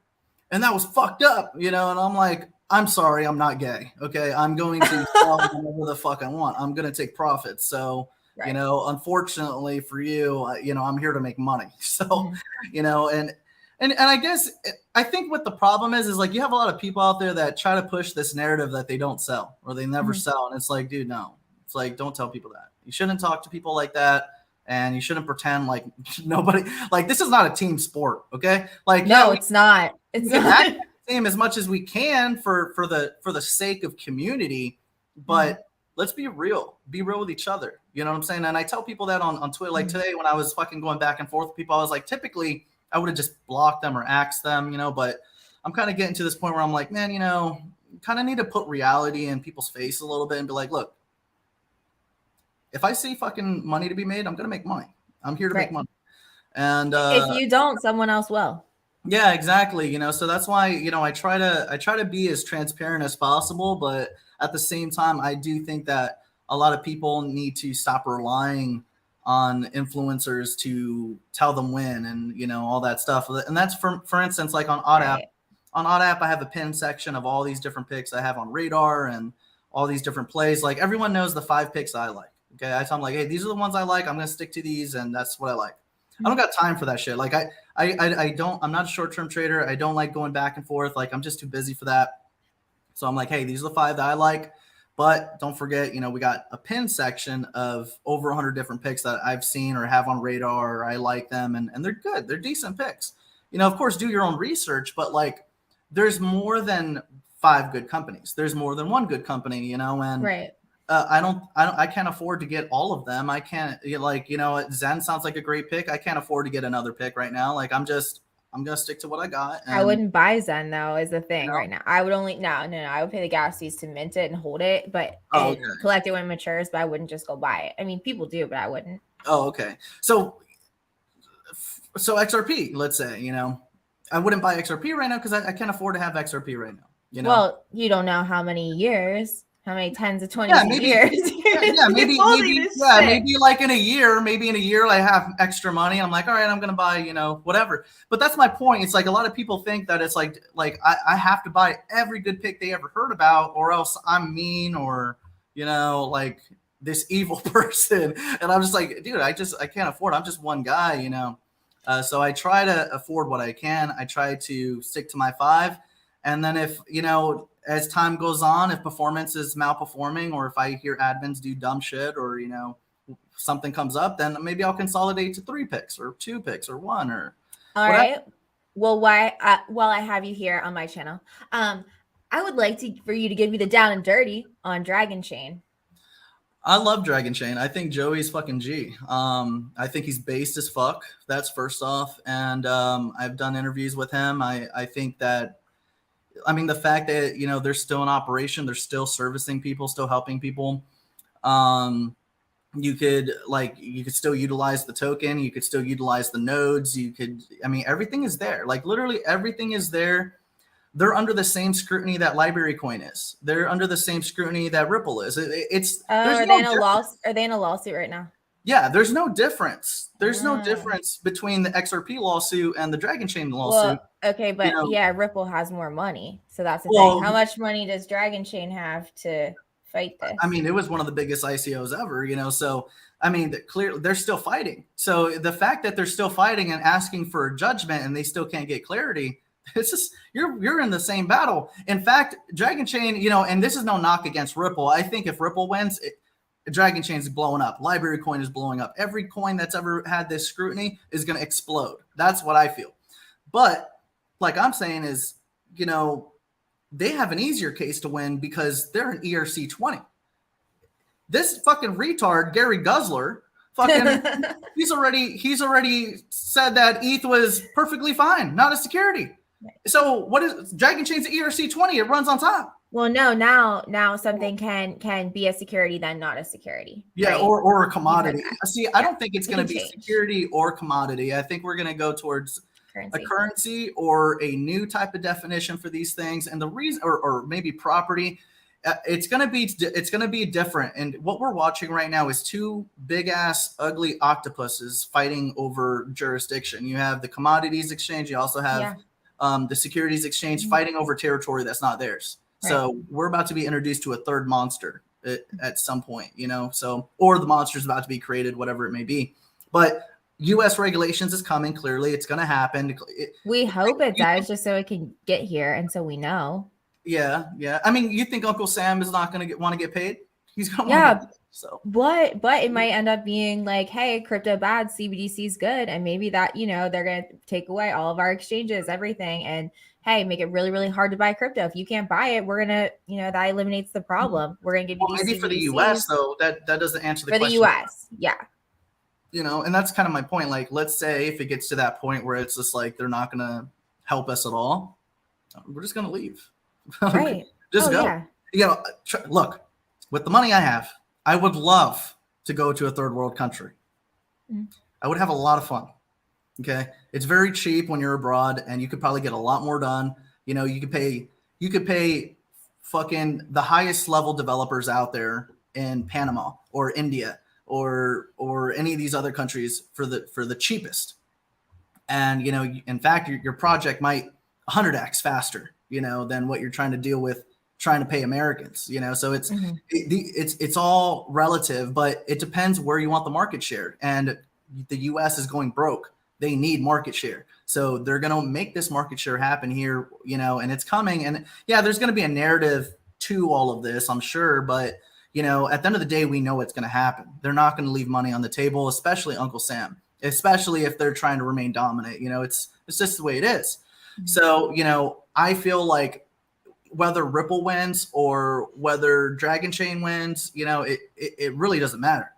and that was fucked up, and I'm like, I'm sorry, I'm not gay, okay? I'm going to sell whatever the fuck I want. I'm going to take profits. So, unfortunately for you, I'm here to make money. So, and I guess I think what the problem is like you have a lot of people out there that try to push this narrative that they don't sell or they never sell, and it's like, dude, no. It's like, don't tell people that. You shouldn't talk to people like that. And you shouldn't pretend like nobody, like this is not a team sport, okay? Like no, it's not. It's not. Team as much as we can for the sake of community, but let's be real with each other. You know what I'm saying? And I tell people that on Twitter, like today when I was fucking going back and forth with people, I was like, typically I would have just blocked them or axed them, but I'm kind of getting to this point where I'm like, man, kind of need to put reality in people's face a little bit and be like, look. If I see fucking money to be made, I'm going to make money. I'm here to make money. And if you don't, someone else will. Yeah, exactly. So that's why, I try to be as transparent as possible. But at the same time, I do think that a lot of people need to stop relying on influencers to tell them when and, all that stuff. And that's for instance, like on OddApp. On OddApp, I have a pin section of all these different picks I have on Radar and all these different plays. Like everyone knows the 5 picks I like. Okay, I'm like, hey, these are the ones I like. I'm gonna stick to these, and that's what I like. I don't got time for that shit. Like I don't. I'm not a short-term trader. I don't like going back and forth. Like I'm just too busy for that. So I'm like, hey, these are the 5 that I like. But don't forget, we got a pin section of over 100 different picks that I've seen or have on Radar. Or I like them, and they're good. They're decent picks. Of course, do your own research, but like, there's more than 5 good companies. There's more than 1 good company. And I can't afford to get all of them. I can't Zen sounds like a great pick. I can't afford to get another pick right now. Like I'm I'm gonna stick to what I got. And, I wouldn't buy Zen though, is the thing No? right now. I would only no. I would pay the gas fees to mint it and hold it, but Oh, and okay. collect it when it matures. But I wouldn't just go buy it. I mean, people do, but I wouldn't. Oh, okay. So XRP, let's say, you know, I wouldn't buy XRP right now because I can't afford to have XRP right now. You know? Well, you don't know how many years, how many tens of 20s Yeah, of maybe. years. Yeah, maybe like in a year, I have extra money. I'm like, all right, I'm gonna buy, you know, whatever. But that's my point. It's like a lot of people think that it's like I have to buy every good pick they ever heard about, or else I'm mean, or you know, like this evil person. And I'm just like, dude, I can't afford. I'm just one guy, you know. So I try to afford what I can. I try to stick to my 5, and then if you know, as time goes on, if performance is malperforming, or if I hear admins do dumb shit, or you know, something comes up, then maybe I'll consolidate to 3 picks or 2 picks or 1 or. All right. Well, while I have you here on my channel, I would like for you to give me the down and dirty on Dragon Chain. I love Dragon Chain. I think Joey's fucking G. I think he's based as fuck. That's first off. And I've done interviews with him. I think that, I mean, the fact that, you know, they're still in operation, they're still servicing people, still helping people. You could still utilize the token. You could still utilize the nodes. I mean, everything is there. Like literally everything is there. They're under the same scrutiny that Library Coin is. They're under the same scrutiny that Ripple is. Are they in a lawsuit? Are they in a lawsuit right now? Yeah, there's no difference. There's no difference between the XRP lawsuit and the Dragon Chain lawsuit. Well, okay, but you know, yeah, Ripple has more money, so that's the thing. How much money does Dragon Chain have to fight this? I mean, it was one of the biggest ICOs ever, you know. So I mean, clearly they're still fighting. So the fact that they're still fighting and asking for a judgment and they still can't get clarity. It's just you're in the same battle. In fact, Dragon Chain, you know, and this is no knock against Ripple. I think if Ripple wins, Dragon Chain is blowing up. Library Coin is blowing up. Every coin that's ever had this scrutiny is going to explode. That's what I feel. But like I'm saying is, you know, they have an easier case to win because they're an ERC20. This fucking retard, Gary Guzzler, fucking he's already said that ETH was perfectly fine, not a security. So what is Dragon Chain's ERC20? It runs on top. Well, no, now something can be a security, then not a security. Yeah, right? or a commodity. See, I don't think it's going to be security or commodity. I think we're going to go towards a currency or a new type of definition for these things. And the reason, or maybe property, it's going to be different. And what we're watching right now is 2 big ass ugly octopuses fighting over jurisdiction. You have the commodities exchange. You also have the securities exchange fighting over territory that's not theirs. Right. So we're about to be introduced to a third monster at some point, you know, so, or the monster is about to be created, whatever it may be. But U.S. regulations is coming. Clearly it's going to happen. We hope it does, just so it can get here. And so we know. Yeah. I mean, you think Uncle Sam is not going to want to get paid? He's going to want to. So, but it might end up being like, hey, crypto bad, CBDC is good, and maybe that, you know, they're gonna take away all of our exchanges, everything, and hey, make it really, really hard to buy crypto. If you can't buy it, we're gonna, you know, that eliminates the problem. We're gonna give you these maybe CBDCs. For the US though, that doesn't answer the question. For the US, yeah. You know, and that's kind of my point. Like, let's say if it gets to that point where it's just like they're not gonna help us at all, we're just gonna leave. Right. Just go. Yeah. You know, look, with the money I have, I would love to go to a third world country. I would have a lot of fun. Okay. It's very cheap when you're abroad and you could probably get a lot more done. You know, you could pay fucking the highest level developers out there in Panama or India or any of these other countries for the cheapest. And, you know, in fact, your project might 100x faster, you know, than what you're trying to deal with trying to pay Americans, you know, so it's all relative, but it depends where you want the market share. And the US is going broke. They need market share. So they're going to make this market share happen here, you know, and it's coming. And yeah, there's going to be a narrative to all of this, I'm sure. But, you know, at the end of the day, we know it's going to happen. They're not going to leave money on the table, especially Uncle Sam, especially if they're trying to remain dominant. You know, it's just the way it is. So, you know, I feel like whether Ripple wins or whether Dragon Chain wins, you know, it really doesn't matter.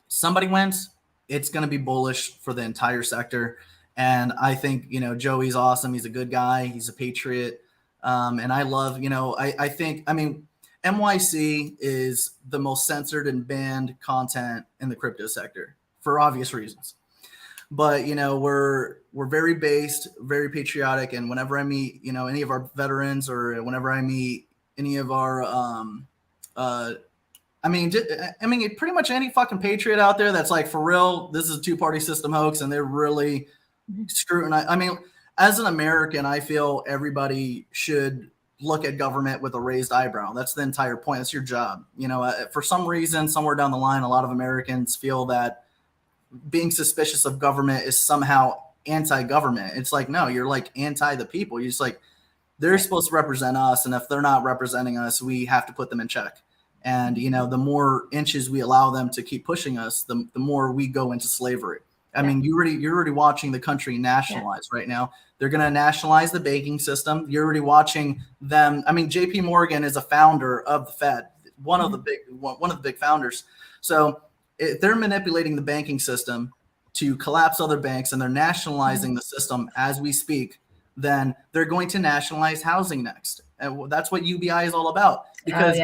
Somebody wins, it's going to be bullish for the entire sector. And I think, you know, Joey's awesome. He's a good guy. He's a patriot. And I love, you know, I think, I mean, MYC is the most censored and banned content in the crypto sector for obvious reasons. But, you know, we're very based, very patriotic. And whenever I meet, you know, any of our veterans, or whenever I meet any of our, I mean, pretty much any fucking patriot out there that's like, for real, this is a two-party system hoax, and they're really scrutinize. I mean, as an American, I feel everybody should look at government with a raised eyebrow. That's the entire point. That's your job. You know, for some reason, somewhere down the line, a lot of Americans feel that being suspicious of government is somehow anti-government. It's like, no, you're like anti the people. You're just like, they're supposed to represent us, and if they're not representing us, we have to put them in check. And, you know, the more inches we allow them to keep pushing us, the more we go into slavery. I mean, you're already watching the country nationalize right now. They're going to nationalize the banking system. You're already watching them. I mean, JP Morgan is a founder of the Fed, one of the big founders. So if they're manipulating the banking system to collapse other banks, and they're nationalizing the system as we speak, then they're going to nationalize housing next. And that's what UBI is all about. Because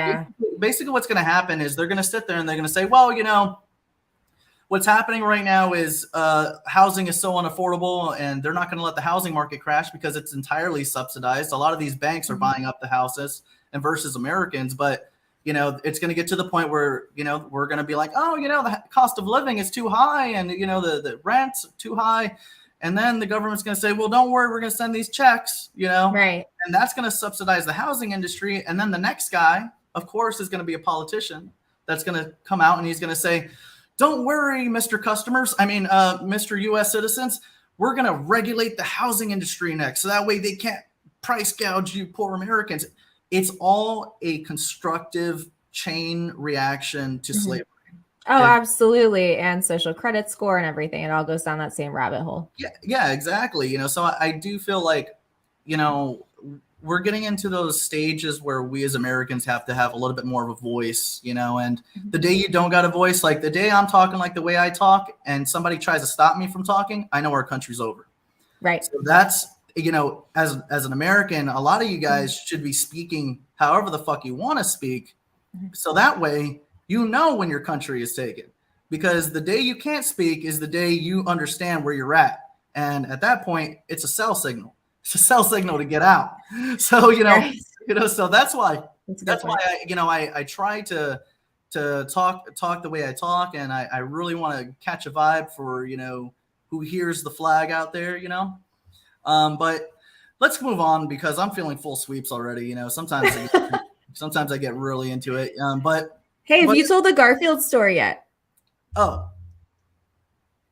basically what's going to happen is they're going to sit there and they're going to say, well, you know, what's happening right now is housing is so unaffordable, and they're not going to let the housing market crash because it's entirely subsidized. A lot of these banks are buying up the houses and versus Americans. But, you know, it's going to get to the point where, you know, we're going to be like, oh, you know, the cost of living is too high, and, you know, the rent's too high. And then the government's going to say, well, don't worry, we're going to send these checks, you know, and that's going to subsidize the housing industry. And then the next guy, of course, is going to be a politician that's going to come out and he's going to say, don't worry, Mr. Customers. I mean, Mr. U.S. citizens, we're going to regulate the housing industry next. So that way they can't price gouge you poor Americans. It's all a constructive chain reaction to slavery. Oh, absolutely. And social credit score and everything. It all goes down that same rabbit hole. Yeah, exactly. You know, so I do feel like, you know, we're getting into those stages where we as Americans have to have a little bit more of a voice, you know, and the day you don't got a voice, like the day I'm talking like the way I talk and somebody tries to stop me from talking, I know our country's over. Right. So that's, you know, as an American, a lot of you guys should be speaking however the fuck you want to speak. So that way, you know, when your country is taken, because the day you can't speak is the day you understand where you're at. And at that point, it's a cell signal. It's a cell signal to get out. So, you know, so that's why I, you know, I try to talk the way I talk. And I really want to catch a vibe for, you know, who hears the flag out there, you know. But let's move on, because I'm feeling full sweeps already. You know, sometimes I get really into it. But hey, have you told the Garfield story yet? Oh.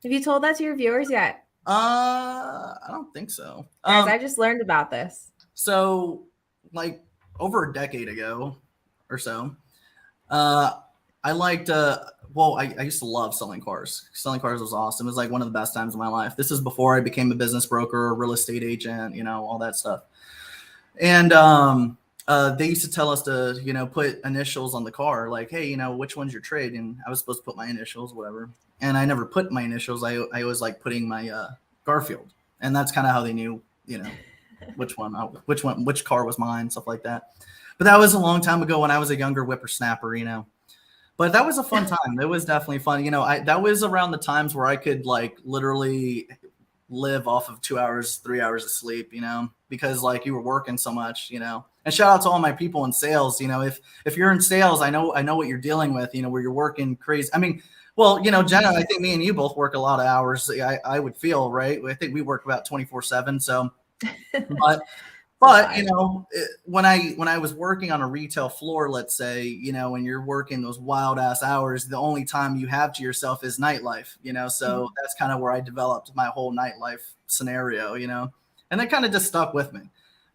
Have you told that to your viewers yet? I don't think so. Guys, I just learned about this. So, like, over a decade ago or so, I liked, well, I used to love selling cars. Selling cars was awesome. It was like one of the best times of my life. This is before I became a business broker, a real estate agent, you know, all that stuff. And, they used to tell us to, you know, put initials on the car, like, hey, you know, which one's your trade? And I was supposed to put my initials, whatever. And I never put my initials. I always like putting my Garfield. And that's kind of how they knew, you know, which car was mine, stuff like that. But that was a long time ago when I was a younger whippersnapper, you know. But that was a fun time. It was definitely fun. You know, that was around the times where I could like literally live off of 2 hours, 3 hours of sleep, you know, because like you were working so much, you know. And shout out to all my people in sales. You know, if you're in sales, I know what you're dealing with, you know, where you're working crazy. I mean, well, you know, Jenna, I think me and you both work a lot of hours. I would feel, right? I think we work about 24/7. So, but you know, when I was working on a retail floor, let's say, you know, when you're working those wild ass hours, the only time you have to yourself is nightlife, you know. So that's kind of where I developed my whole nightlife scenario, you know, and that kind of just stuck with me.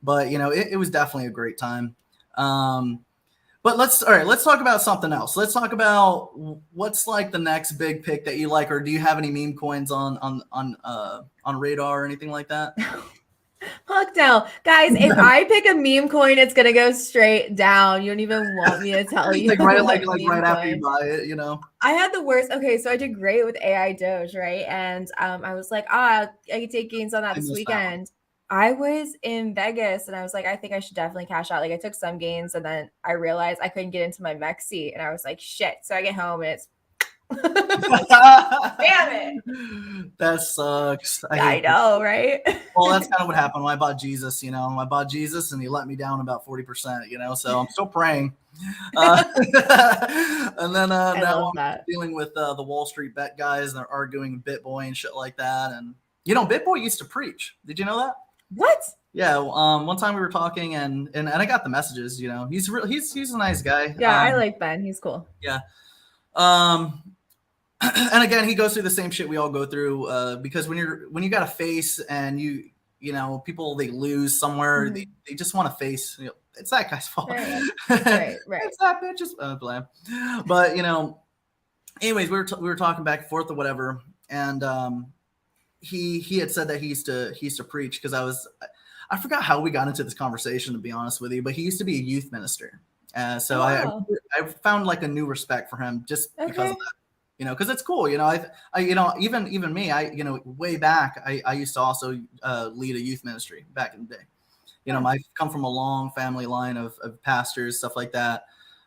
But, you know, it was definitely a great time. But let's talk about something else. Let's talk about what's like the next big pick that you like, or do you have any meme coins on radar or anything like that? Fuck no. Guys, if I pick a meme coin, it's going to go straight down. You don't even want me to tell you. Like right after you buy it, you know? I had the worst. Okay, so I did great with AI Doge, right? And I was like, I could take gains on that this weekend. I was in Vegas and I was like, I think I should definitely cash out. Like I took some gains and then I realized I couldn't get into my MYC and I was like, shit. So I get home and it's damn it. That sucks. I know, right? Well, that's kind of what happened when I bought Jesus. You know, I bought Jesus and he let me down about 40%. You know, so I'm still praying. And then now I'm dealing with the Wall Street bet guys, and they're arguing BitBoy and shit like that. And you know, BitBoy used to preach. Did you know that? What? Yeah. One time we were talking, and I got the messages. You know, he's a nice guy. Yeah, I like Ben. He's cool. Yeah. And again, he goes through the same shit we all go through, because when you got a face and you know, people, they lose somewhere, they just want to face, you know, it's that guy's fault. Right. It's that bitch's blame. But you know, anyways, we were talking back and forth or whatever, and he had said that he used to preach, because I forgot how we got into this conversation, to be honest with you, but he used to be a youth minister. So I found like a new respect for him just because of that. You know, because it's cool. You know, I you know, even me, you know, way back, I used to also lead a youth ministry back in the day. You know, I come from a long family line of pastors, stuff like that.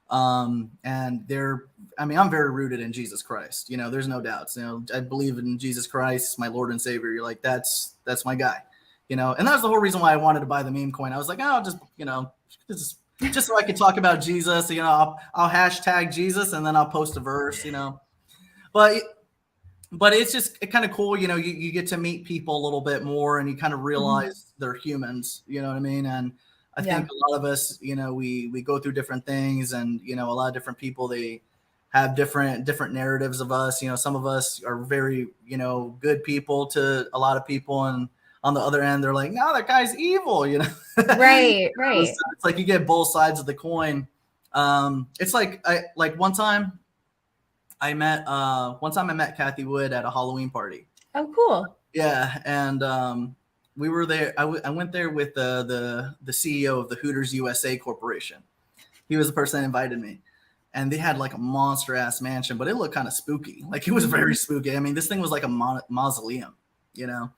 And I'm very rooted in Jesus Christ. You know, there's no doubts. You know, I believe in Jesus Christ, my Lord and Savior. You're like, that's my guy. You know, and that's the whole reason why I wanted to buy the meme coin. I was like, oh, just, you know, just so I could talk about Jesus. You know, I'll hashtag Jesus and then I'll post a verse. You know. But it's just kind of cool, you know, you get to meet people a little bit more and you kind of realize they're humans, you know what I mean? And I think a lot of us, you know, we go through different things, and, you know, a lot of different people, they have different narratives of us. You know, some of us are very, you know, good people to a lot of people, and on the other end, they're like, no, that guy's evil, you know? Right. So it's like you get both sides of the coin. It's like one time I met Kathy Wood at a Halloween party. Oh, cool. Yeah, and we were there. I went there with the CEO of the Hooters USA Corporation. He was the person that invited me, and they had like a monster ass mansion, but it looked kind of spooky. Like, it was very spooky. I mean, this thing was like a mausoleum, you know.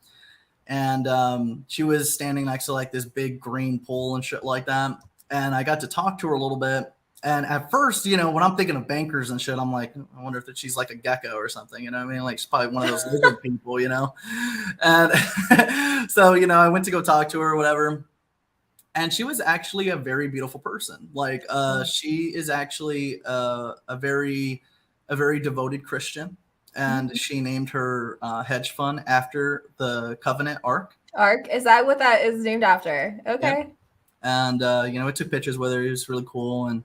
And she was standing next to like this big green pole and shit like that. And I got to talk to her a little bit. And at first, you know, when I'm thinking of bankers and shit, I'm like, I wonder if she's like a gecko or something, you know what I mean? Like, she's probably one of those lizard people, you know? And so, you know, I went to go talk to her or whatever. And she was actually a very beautiful person. Like, she is actually a very devoted Christian. And she named her hedge fund after the Covenant Ark. Ark? Is that what that is named after? Okay. Yeah. And, you know, I took pictures with her. It was really cool. And,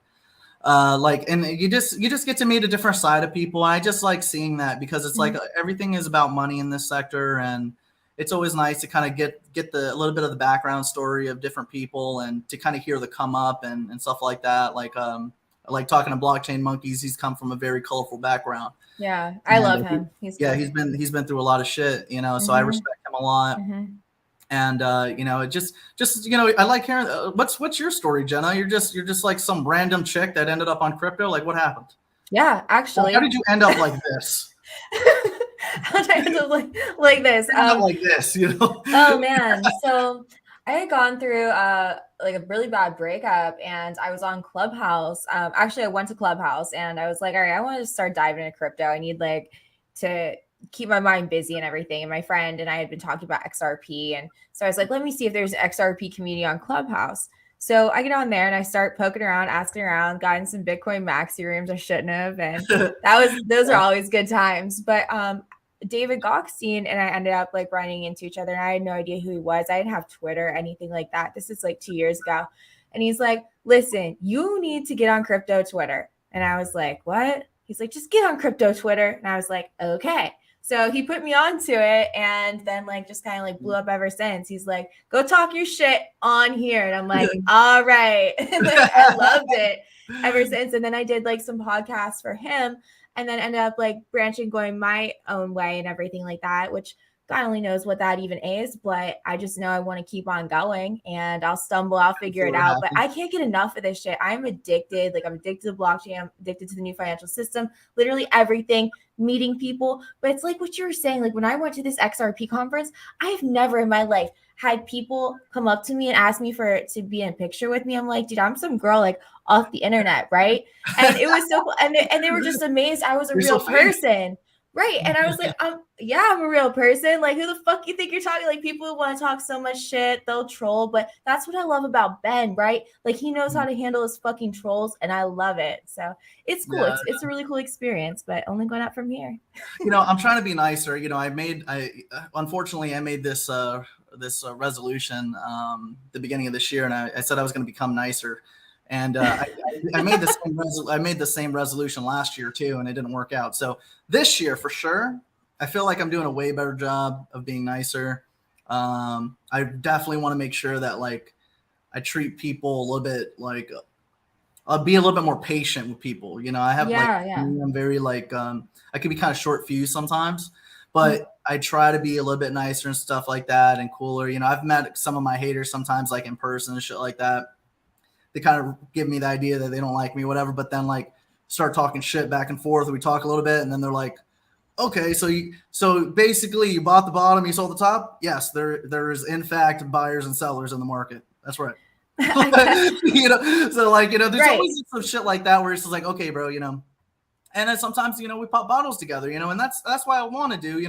and you just get to meet a different side of people. I just like seeing that, because it's like everything is about money in this sector, and it's always nice to kind of get a little bit of the background story of different people, and to kind of hear the come up and stuff like that. Like talking to Blockchain Monkeys, he's come from a very colorful background. Yeah, I love him. He's been through a lot of shit, you know, so I respect him a lot. And you know, just you know, I like hearing what's your story, Jenna? You're just like some random chick that ended up on crypto. Like, what happened? Yeah, actually. How did you end up like this? How did I end up like this? Like this, you know? Oh man. So I had gone through like a really bad breakup, and I was on Clubhouse. Actually, I went to Clubhouse and I was like, all right, I want to start diving into crypto. I need like to keep my mind busy and everything. And my friend and I had been talking about XRP. And so I was like, let me see if there's an XRP community on Clubhouse. So I get on there and I start poking around, asking around, got in some Bitcoin maxi rooms I shouldn't have. And those are always good times. But David Gokhshtein and I ended up like running into each other, and I had no idea who he was. I didn't have Twitter or anything like that. This is like 2 years ago. And he's like, listen, you need to get on crypto Twitter. And I was like, what? He's like, just get on crypto Twitter. And I was like, okay. So he put me onto it, and then like just kind of like blew up ever since. He's like, go talk your shit on here. And I'm like, all right. And then I loved it ever since. And then I did like some podcasts for him, and then ended up like branching, going my own way and everything like that, which God only knows what that even is, but I just know I want to keep on going, and I'll stumble, I'll figure it out. But I can't get enough of this shit. I'm addicted. Like, I'm addicted to blockchain. I'm addicted to the new financial system, literally everything, meeting people. But it's like what you were saying, like when I went to this XRP conference, I've never in my life had people come up to me and ask me to be in a picture with me. I'm like, dude, I'm some girl like off the internet, right? And it was so cool. And they were just amazed I was a real person. Right. And I was like, yeah, I'm a real person. Like, who the fuck you think you're talking? Like, people want to talk so much shit, they'll troll. But that's what I love about Ben, right? Like, he knows how to handle his fucking trolls, and I love it. So it's cool. Yeah. It's a really cool experience, but only going up from here. I'm trying to be nicer. Unfortunately, I made this resolution the beginning of this year, and I said I was going to become nicer. And I made the same resolution last year too, and it didn't work out. So this year, for sure, I feel like I'm doing a way better job of being nicer. I definitely want to make sure that like I treat people a little bit like I'll be a little bit more patient with people. I have I'm very like I can be kind of short fused sometimes, but I try to be a little bit nicer and stuff like that and cooler. I've met some of my haters sometimes like in person and shit like that. They kind of give me the idea that they don't like me, whatever, but then like start talking shit back and forth. We talk a little bit, and then they're like, okay, so basically you bought the bottom, you sold the top. Yes, there is in fact buyers and sellers in the market. That's right. So like, there's always some shit like that where it's just like, okay, bro, and then sometimes, we pop bottles together, and that's what I want to do.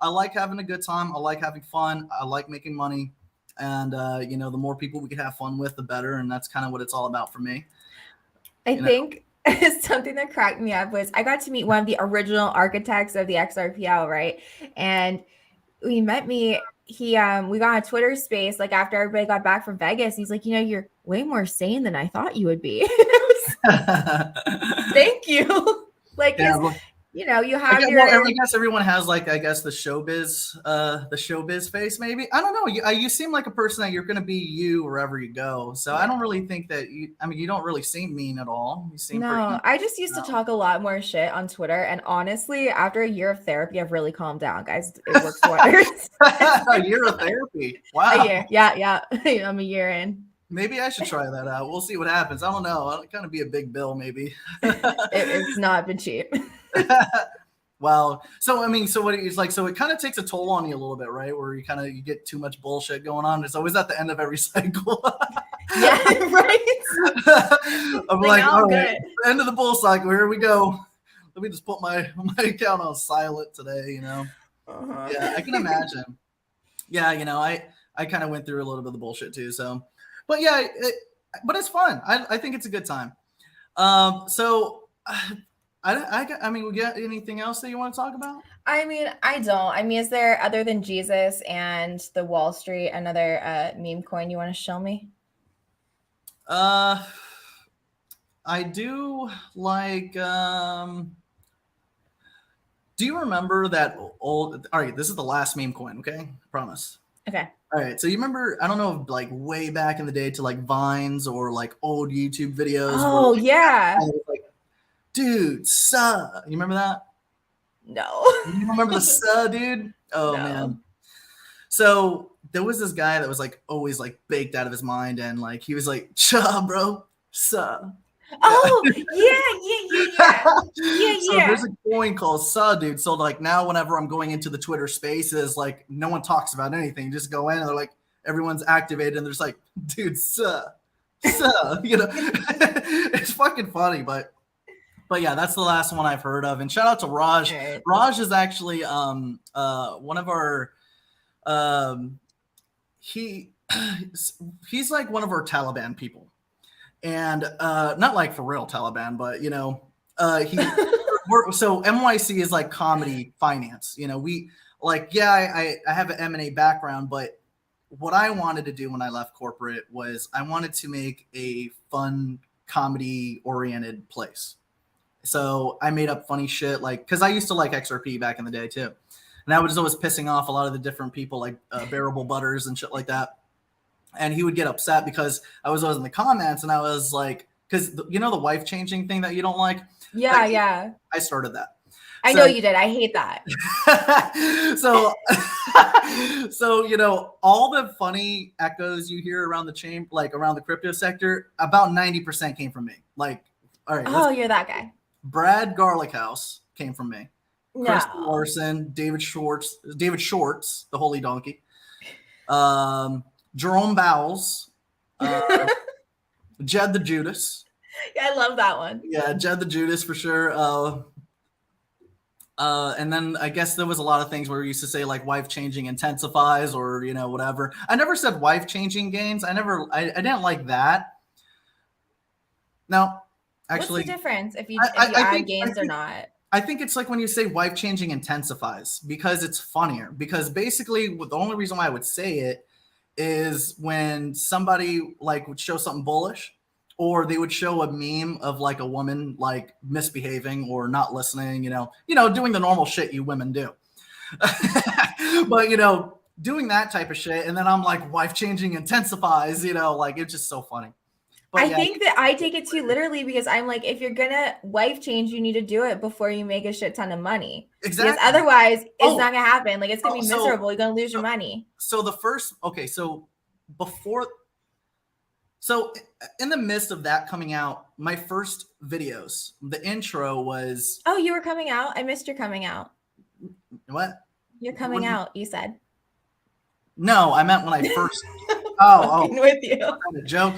I like having a good time. I like having fun. I like making money. And, the more people we can have fun with, the better. And that's kind of what it's all about for me. I think something that cracked me up was I got to meet one of the original architects of the XRPL, right? And he met me. We got on a Twitter space, like after everybody got back from Vegas. He's like, you're way more sane than I thought you would be. Thank you. Like, you have I guess everyone has like, the showbiz face, maybe. I don't know. You seem like a person that you're going to be you wherever you go. So I don't really think that you don't really seem mean at all. You seem pretty, I just used to talk a lot more shit on Twitter. And honestly, after a year of therapy, I've really calmed down, guys. It works wonders. A year of therapy. Wow. A year. Yeah. I'm a year in. Maybe I should try that out. We'll see what happens. I don't know. I'll kind of be a big bill, maybe. It's not been cheap. Well, so what it's like, so it kind of takes a toll on you a little bit, right? Where you get too much bullshit going on. It's always at the end of every cycle. Yeah, right. I'm like, all right, end of the bull cycle. Here we go. Let me just put my account on silent today. Uh-huh. Yeah, I can imagine. Yeah, I kind of went through a little bit of the bullshit too. So, but yeah, but it's fun. I think it's a good time. So. We got anything else that you want to talk about? I don't. Is there, other than Jesus and the Wall Street, another meme coin you want to show me? I do like. Do you remember that old? All right, this is the last meme coin. Okay, promise. Okay. All right, so you remember? I don't know, like way back in the day, to like Vines or like old YouTube videos. Oh yeah. Dude, suh. You remember that? No. You remember the suh, dude? Oh, no. Man. So there was this guy that was like always like baked out of his mind, and like he was like, "Cha, bro, suh." Oh, yeah. So there's a coin called suh, dude. So like now whenever I'm going into the Twitter spaces, like no one talks about anything. You just go in and they're like, everyone's activated and they're just like, dude, suh. It's fucking funny, but yeah, that's the last one I've heard of. And shout out to Raj. Right. Raj is actually one of our he's like one of our Taliban people. And not like for real Taliban, but so MYC is like comedy finance. We like, I have an M&A background, but what I wanted to do when I left corporate was I wanted to make a fun comedy oriented place. So I made up funny shit, like, because I used to like XRP back in the day too. And I was always pissing off a lot of the different people, like Bearable Butters and shit like that. And he would get upset because I was always in the comments and I was like, because the wife changing thing that you don't like? Yeah, yeah. I started that. I know you did. I hate that. So, so you know, all the funny echoes you hear around the chain, like around the crypto sector, about 90% came from me. Like, all right, Oh, you're that guy. Brad Garlickhouse came from me. Chris No. Larson, David Shorts, the Holy Donkey, Jerome Bowles, Jed the Judas. Yeah, I love that one. Yeah, Jed the Judas for sure. And then I guess there was a lot of things where we used to say like wife changing intensifies or, you know, whatever. I never said wife changing gains. I didn't like that. Now, actually, what's the difference if you add gains or not? I think it's like when you say wife changing intensifies because it's funnier. Because basically, the only reason why I would say it is when somebody like would show something bullish, or they would show a meme of like a woman like misbehaving or not listening, you know, doing the normal shit you women do. But you know, doing that type of shit, and then I'm like, wife changing intensifies, you know, like it's just so funny. But I think that I take it too literally because I'm like, if you're gonna wife change, you need to do it before you make a shit ton of money. Exactly. Because otherwise, it's not gonna happen. Like, it's gonna be miserable. You're gonna lose your money. So in the midst of that coming out, my first videos, the intro was. Oh, you were coming out? I missed your coming out. What? You're coming out, you said. No, I meant when I first. oh, with you. A joke.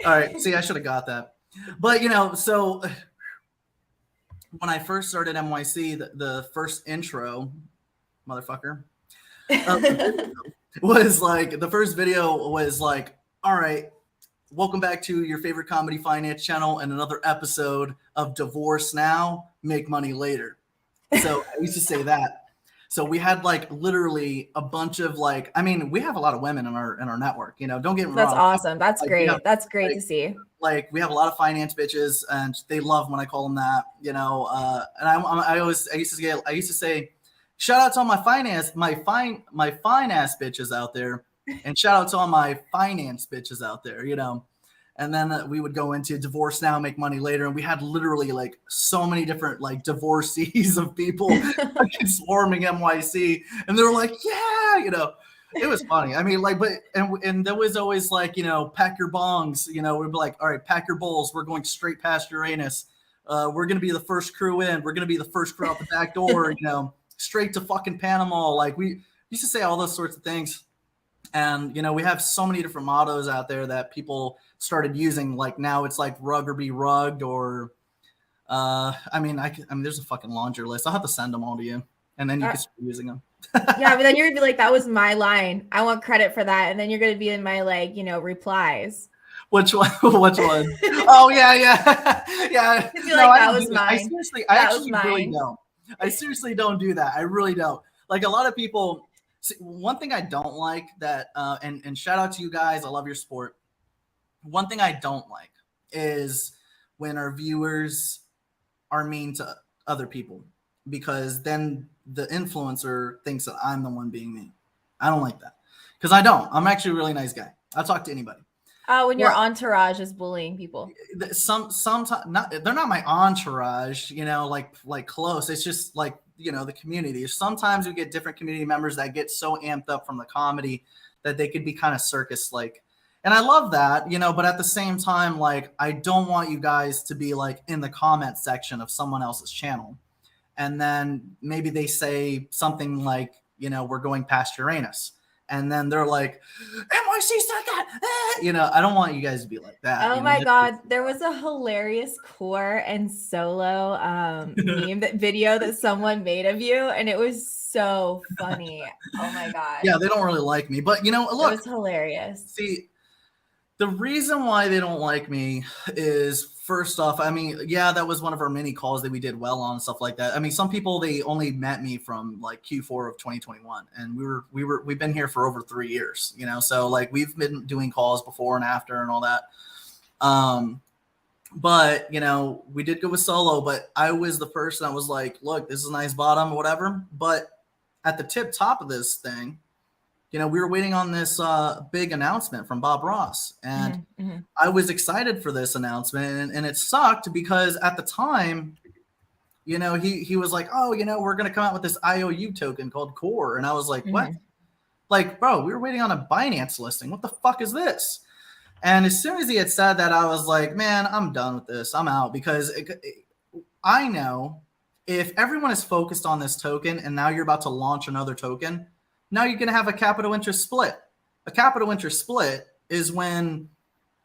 All right. See, I should have got that. But, you know, so when I first started MYC, the first intro, motherfucker, was like, the first video was like, all right, welcome back to your favorite comedy finance channel and another episode of Divorce Now, Make Money Later. So I used to say that. So we had like literally a bunch of like, I mean, we have a lot of women in our network, you know, don't get me wrong. That's awesome. That's like, great. That's great like, to see. Like we have a lot of finance bitches and they love when I call them that, you know, and I used to say, shout out to all my fine ass bitches out there and shout out to all my finance bitches out there, you know. And then we would go into Divorce Now, Make Money Later. And we had literally like so many different like divorcees of people swarming MYC. And they were like, yeah, you know, it was funny. I mean, like, but, and there was always like, you know, pack your bongs, you know, we'd be like, all right, pack your bowls. We're going straight past Uranus. We're going to be the first crew in. We're going to be the first crew out the back door, you know, straight to fucking Panama. Like we used to say all those sorts of things. And, you know, we have so many different mottos out there that people started using. Like now it's like rug or be rugged or, I mean, there's a fucking laundry list. I'll have to send them all to you and then you can start using them. Yeah, but then you're gonna be like, that was my line. I want credit for that. And then you're gonna be in my like, you know, replies. Which one? Which one? Oh yeah. Yeah. No, like, that was mine. I actually really don't. I seriously don't do that. I really don't. Like a lot of people. See, one thing I don't like that, and shout out to you guys. I love your sport. One thing I don't like is when our viewers are mean to other people, because then the influencer thinks that I'm the one being mean. I don't like that because I don't. I'm actually a really nice guy. I'll talk to anybody. Oh, when your entourage is bullying people. Sometimes they're not my entourage, you know, like close. It's just like, you know, the community. Sometimes we get different community members that get so amped up from the comedy that they could be kind of circus like. And I love that, you know, but at the same time, like, I don't want you guys to be like in the comment section of someone else's channel. And then maybe they say something like, you know, we're going past Uranus. And then they're like, MYC said that. You know, I don't want you guys to be like that. Oh my God. There was a hilarious core and solo meme video that someone made of you. And it was so funny. Oh my God. Yeah, they don't really like me. But, you know, look. It was hilarious. See, the reason why they don't like me is, first off, I mean, yeah, that was one of our mini calls that we did well on and stuff like that. I mean, some people, they only met me from like Q4 of 2021, and we've been here for over 3 years, you know, so like we've been doing calls before and after and all that. But you know, we did go with solo, but I was the person that was like, look, this is a nice bottom or whatever. But at the top of this thing, you know, we were waiting on this big announcement from Bob Ross, and I was excited for this announcement, and it sucked because at the time you know, he was like, oh, you know, we're going to come out with this IOU token called Core. And I was like, what? Like, bro, we were waiting on a Binance listing. What the fuck is this? And as soon as he had said that, I was like, man, I'm done with this. I'm out, because I know if everyone is focused on this token and now you're about to launch another token, now you're going to have a capital interest split. A capital interest split is when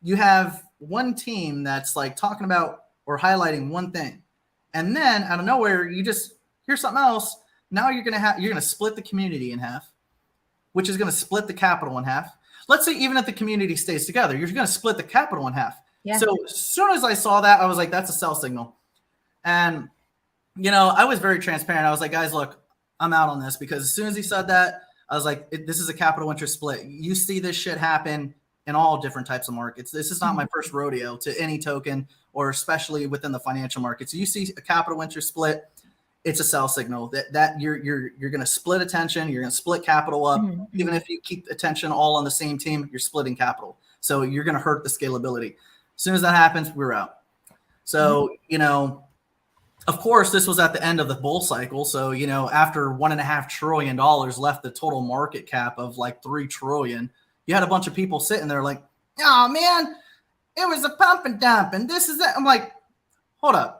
you have one team that's like talking about or highlighting one thing, and then out of nowhere you just hear something else. Now you're gonna split the community in half, which is going to split the capital in half. Let's say even if the community stays together, you're going to split the capital in half. Yeah. So as soon as I saw that, I was like, that's a sell signal. And, you know, I was very transparent. I was like, guys, look, I'm out on this, because as soon as he said that, I was like, this is a capital interest split. You see this shit happen in all different types of markets. This is not my first rodeo to any token, or especially within the financial markets. You see a capital interest split, it's a sell signal that you're going to split attention. You're going to split capital up. Even if you keep attention all on the same team, you're splitting capital. So you're going to hurt the scalability. As soon as that happens, we're out. So, you know, of course, this was at the end of the bull cycle. So, you know, after $1.5 trillion left the total market cap of like $3 trillion, you had a bunch of people sitting there like, oh man, it was a pump and dump, and this is that. I'm like, hold up.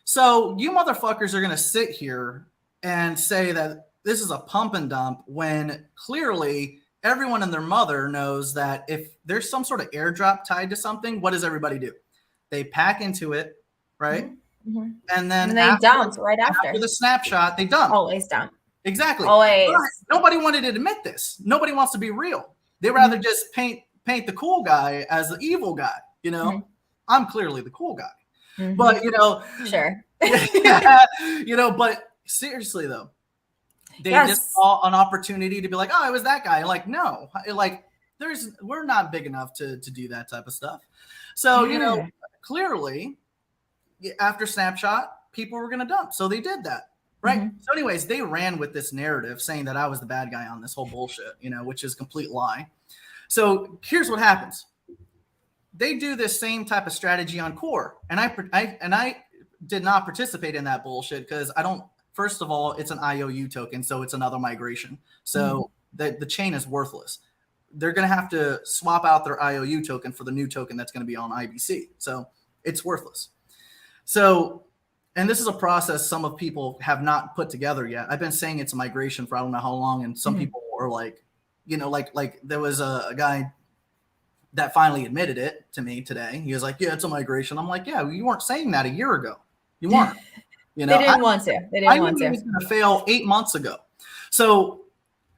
So you motherfuckers are going to sit here and say that this is a pump and dump, when clearly everyone and their mother knows that if there's some sort of airdrop tied to something, what does everybody do? They pack into it, right? And then they dump right after the snapshot, they dump. Always dump. Exactly. Always. But nobody wanted to admit this. Nobody wants to be real. They rather just paint the cool guy as the evil guy. You know, I'm clearly the cool guy. But, you know, sure. Yeah, you know, but seriously though, they just saw an opportunity to be like, oh, it was that guy. Like, no, like we're not big enough to do that type of stuff. So, you know, clearly after snapshot, people were going to dump. So they did that. Right. So anyways, they ran with this narrative saying that I was the bad guy on this whole bullshit, you know, which is a complete lie. So here's what happens. They do this same type of strategy on Core. And I did not participate in that bullshit, because I don't, first of all, it's an IOU token. So it's another migration. So the chain is worthless. They're going to have to swap out their IOU token for the new token that's going to be on IBC. So it's worthless. So, and this is a process some of people have not put together yet. I've been saying it's a migration for I don't know how long. And some people are like, you know, like there was a guy that finally admitted it to me today. He was like, yeah, it's a migration. I'm like, yeah, you weren't saying that a year ago. You weren't. You know, they didn't want to. They didn't want to. I knew it was going to fail 8 months ago. So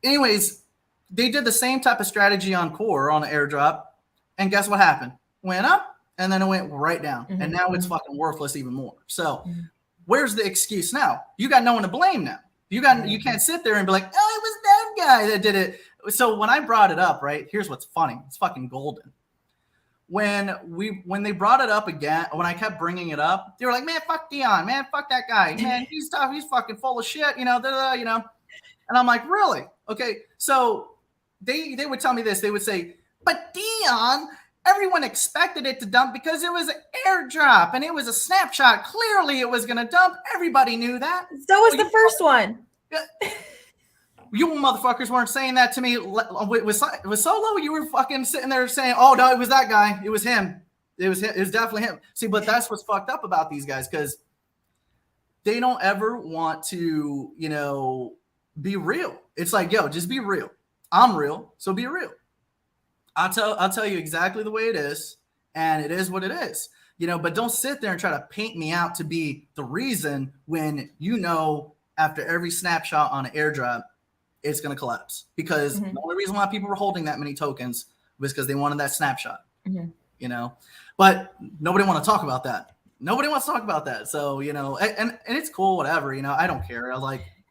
anyways, they did the same type of strategy on Core on the airdrop. And guess what happened? Went up and then it went right down. And now it's fucking worthless even more. So where's the excuse now? You got no one to blame now. You can't sit there and be like, oh, it was that guy that did it. So when I brought it up, right, here's what's funny. It's fucking golden. When they brought it up again, when I kept bringing it up, they were like, man, fuck Dion, man, fuck that guy, man, he's tough, he's fucking full of shit, you know, you know. And I'm like, really? Okay. So they would tell me this. They would say, but Dion, everyone expected it to dump because it was an airdrop and it was a snapshot. Clearly it was going to dump. Everybody knew that. So was the first one. You motherfuckers weren't saying that to me. It was Solo. You were fucking sitting there saying, oh, no, it was that guy. It was him. It was definitely him. See, but that's what's fucked up about these guys, because they don't ever want to, you know, be real. It's like, yo, just be real. I'm real, so be real. I'll tell you exactly the way it is, and it is what it is. You know, but don't sit there and try to paint me out to be the reason when you know after every snapshot on an airdrop, it's going to collapse. Because the only reason why people were holding that many tokens was because they wanted that snapshot. You know, but nobody want to talk about that. Nobody wants to talk about that. So, you know, and it's cool, whatever, you know, I don't care.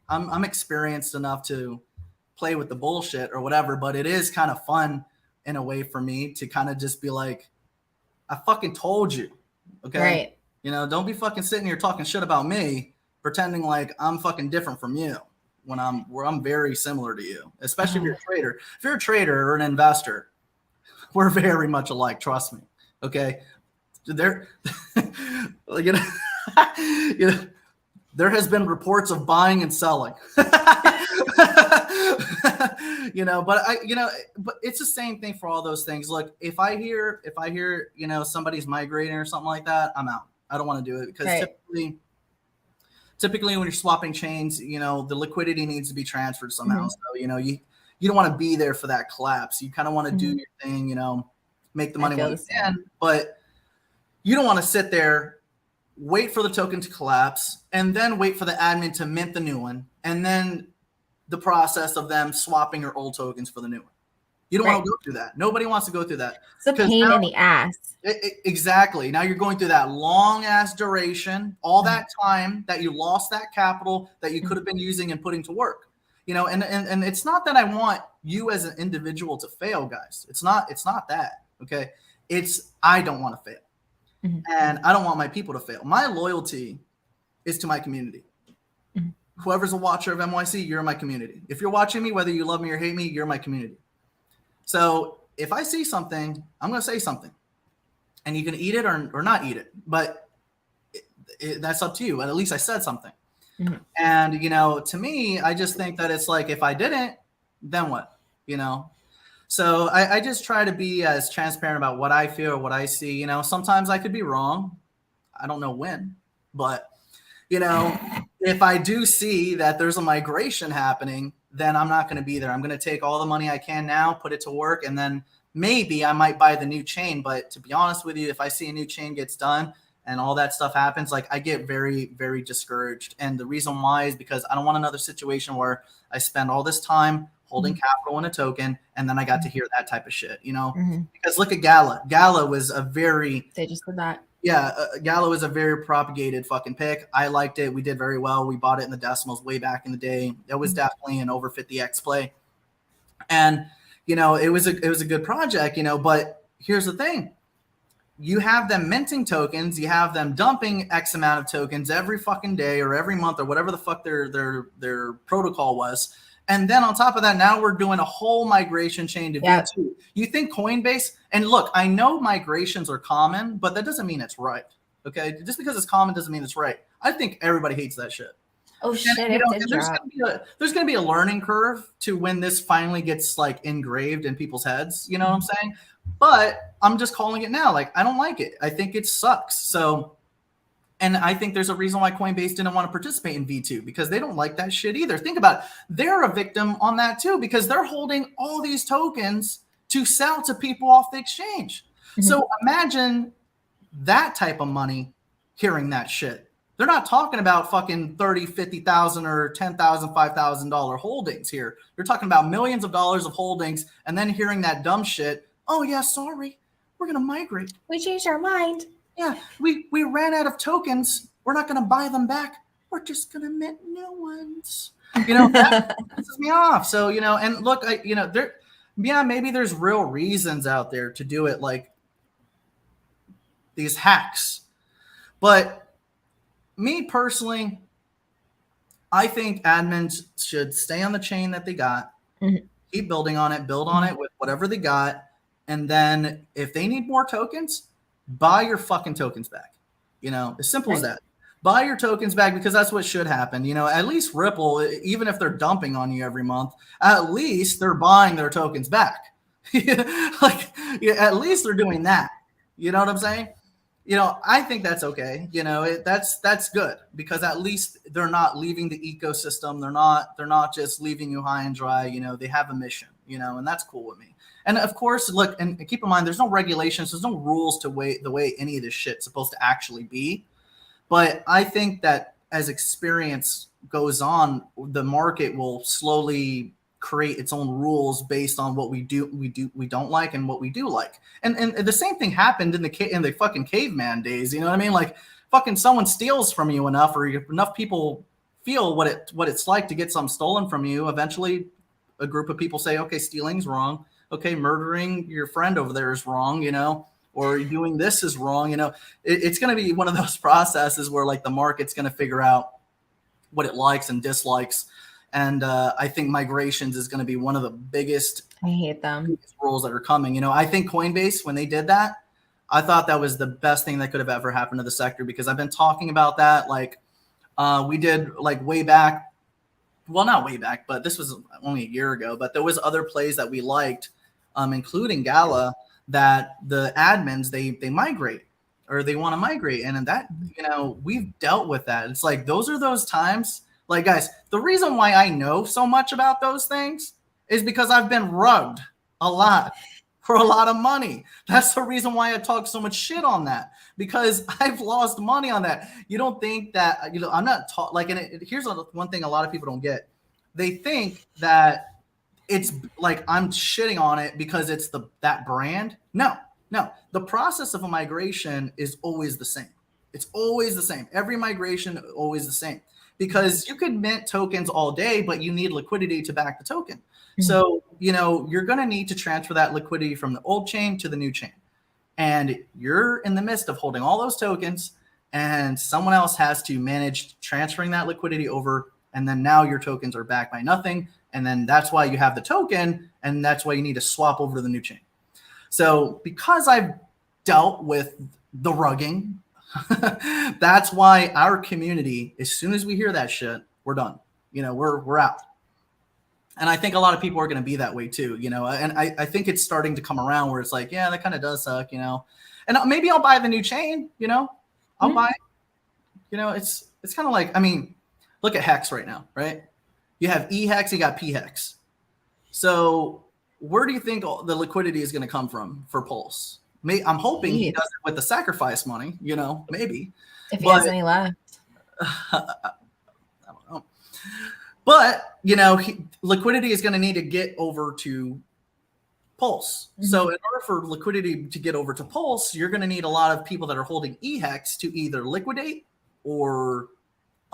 I'm experienced enough to play with the bullshit or whatever, but it is kind of fun in a way for me to kind of just be like, I fucking told you. Okay. Right. You know, don't be fucking sitting here talking shit about me, pretending like I'm fucking different from you when I'm very similar to you, especially if you're a trader. If you're a trader or an investor, we're very much alike. Trust me. Okay. They're, you know, there has been reports of buying and selling. You know, but but it's the same thing for all those things. Look, if I hear, you know, somebody's migrating or something like that, I'm out. I don't want to do it because typically when you're swapping chains, you know, the liquidity needs to be transferred somehow. So, you know, you don't want to be there for that collapse. You kind of want to do your thing, you know, make the money when you can, but you don't want to sit there, wait for the token to collapse, and then wait for the admin to mint the new one, and then the process of them swapping your old tokens for the new one. You don't want to go through that. Nobody wants to go through that. It's a pain in the ass. Exactly. Now you're going through that long ass duration, all that time that you lost that capital that you could have been using and putting to work. You know, and it's not that I want you as an individual to fail, guys. It's not that. Okay. It's I don't want to fail. And I don't want my people to fail. My loyalty is to my community. Whoever's a watcher of MYC, you're in my community. If you're watching me, whether you love me or hate me, you're my community. So if I see something, I'm going to say something. And you can eat it or not eat it. But that's up to you. And at least I said something. And, you know, to me, I just think that it's like, if I didn't, then what? You know? So I just try to be as transparent about what I feel, what I see. You know, sometimes I could be wrong. I don't know when. But, you know, if I do see that there's a migration happening, then I'm not going to be there. I'm going to take all the money I can now, put it to work, and then maybe I might buy the new chain. But to be honest with you, if I see a new chain gets done and all that stuff happens, like I get very, very discouraged. And the reason why is because I don't want another situation where I spend all this time holding capital in a token and then I got to hear that type of shit, you know? Because look at Gala. Gala was a very... They just did that. Yeah, Gala was a very propagated fucking pick. I liked it. We did very well. We bought it in the decimals way back in the day. It was definitely an over 50x play. And, you know, it was a good project, you know, but here's the thing. You have them minting tokens. You have them dumping X amount of tokens every fucking day or every month or whatever the fuck their protocol was. And then on top of that, now we're doing a whole migration chain to V2. You think Coinbase, and look, I know migrations are common, but that doesn't mean it's right. Okay. Just because it's common doesn't mean it's right. I think everybody hates that shit. Oh shit. And, you know, there's going to be a learning curve to when this finally gets like engraved in people's heads. You know what I'm saying? But I'm just calling it now. Like, I don't like it. I think it sucks. So, and I think there's a reason why Coinbase didn't want to participate in V2 because they don't like that shit either. Think about it. They're a victim on that too because they're holding all these tokens to sell to people off the exchange. So imagine that type of money hearing that shit. They're not talking about fucking 30, 50,000 or $10,000, $5,000 holdings here. They're talking about millions of dollars of holdings and then hearing that dumb shit. Oh yeah, sorry. We're going to migrate. We changed our mind. Yeah, we ran out of tokens. We're not going to buy them back. We're just going to mint new ones. You know, that pisses me off. So, you know, and look, maybe there's real reasons out there to do it, like these hacks. But me personally, I think admins should stay on the chain that they got, keep building on it, build on it with whatever they got. And then if they need more tokens, buy your fucking tokens back. You know, as simple as that. Buy your tokens back because that's what should happen. You know, at least Ripple, even if they're dumping on you every month, at least they're buying their tokens back. Like, at least they're doing that. You know what I'm saying? You know, I think that's okay. You know, that's good because at least they're not leaving the ecosystem. They're not just leaving you high and dry. You know, they have a mission, you know, and that's cool with me. And of course, look, and keep in mind, there's no regulations, there's no rules to the way any of this shit's supposed to actually be. But I think that as experience goes on, the market will slowly create its own rules based on what we don't like and what we do like. And the same thing happened in the fucking caveman days. You know what I mean? Like fucking someone steals from you enough, or enough people feel what it's like to get something stolen from you. Eventually, a group of people say, okay, stealing's wrong. Okay, murdering your friend over there is wrong, you know, or doing this is wrong, you know. It's going to be one of those processes where like the market's going to figure out what it likes and dislikes. And I think migrations is going to be one of the biggest rules that are coming. You know, I think Coinbase, when they did that, I thought that was the best thing that could have ever happened to the sector because I've been talking about that like We did like way back. Well, not way back, but this was only a year ago. But there was other plays that we liked, including Gala, that the admins they migrate or they want to migrate, and that we've dealt with that. It's like those are those times. Like guys, the reason why I know so much about those things is because I've been rugged a lot for a lot of money. That's the reason why I talk so much shit on that, because I've lost money on that. You don't think that, I'm not like, and here's one thing a lot of people don't get. They think that it's like I'm shitting on it because it's that brand. No. The process of a migration is always the same. It's always the same. Every migration always the same, because you could mint tokens all day, but you need liquidity to back the token. So, you're going to need to transfer that liquidity from the old chain to the new chain. And you're in the midst of holding all those tokens, and someone else has to manage transferring that liquidity over. And then now your tokens are backed by nothing. And then that's why you have the token. And that's why you need to swap over to the new chain. So because I've dealt with the rugging, that's why our community, as soon as we hear that shit, we're done. We're out. And I think a lot of people are going to be that way too, and I think it's starting to come around where it's like, yeah, that kind of does suck, and maybe I'll buy the new chain, I'll buy it. It's kind of like, look at Hex right now, right? You have E-Hex, you got P-Hex. So where do you think the liquidity is going to come from for Pulse? I'm hoping he does it with the sacrifice money, maybe. If he has any left. I don't know. But, liquidity is going to need to get over to Pulse. So in order for liquidity to get over to Pulse, you're going to need a lot of people that are holding E-Hex to either liquidate or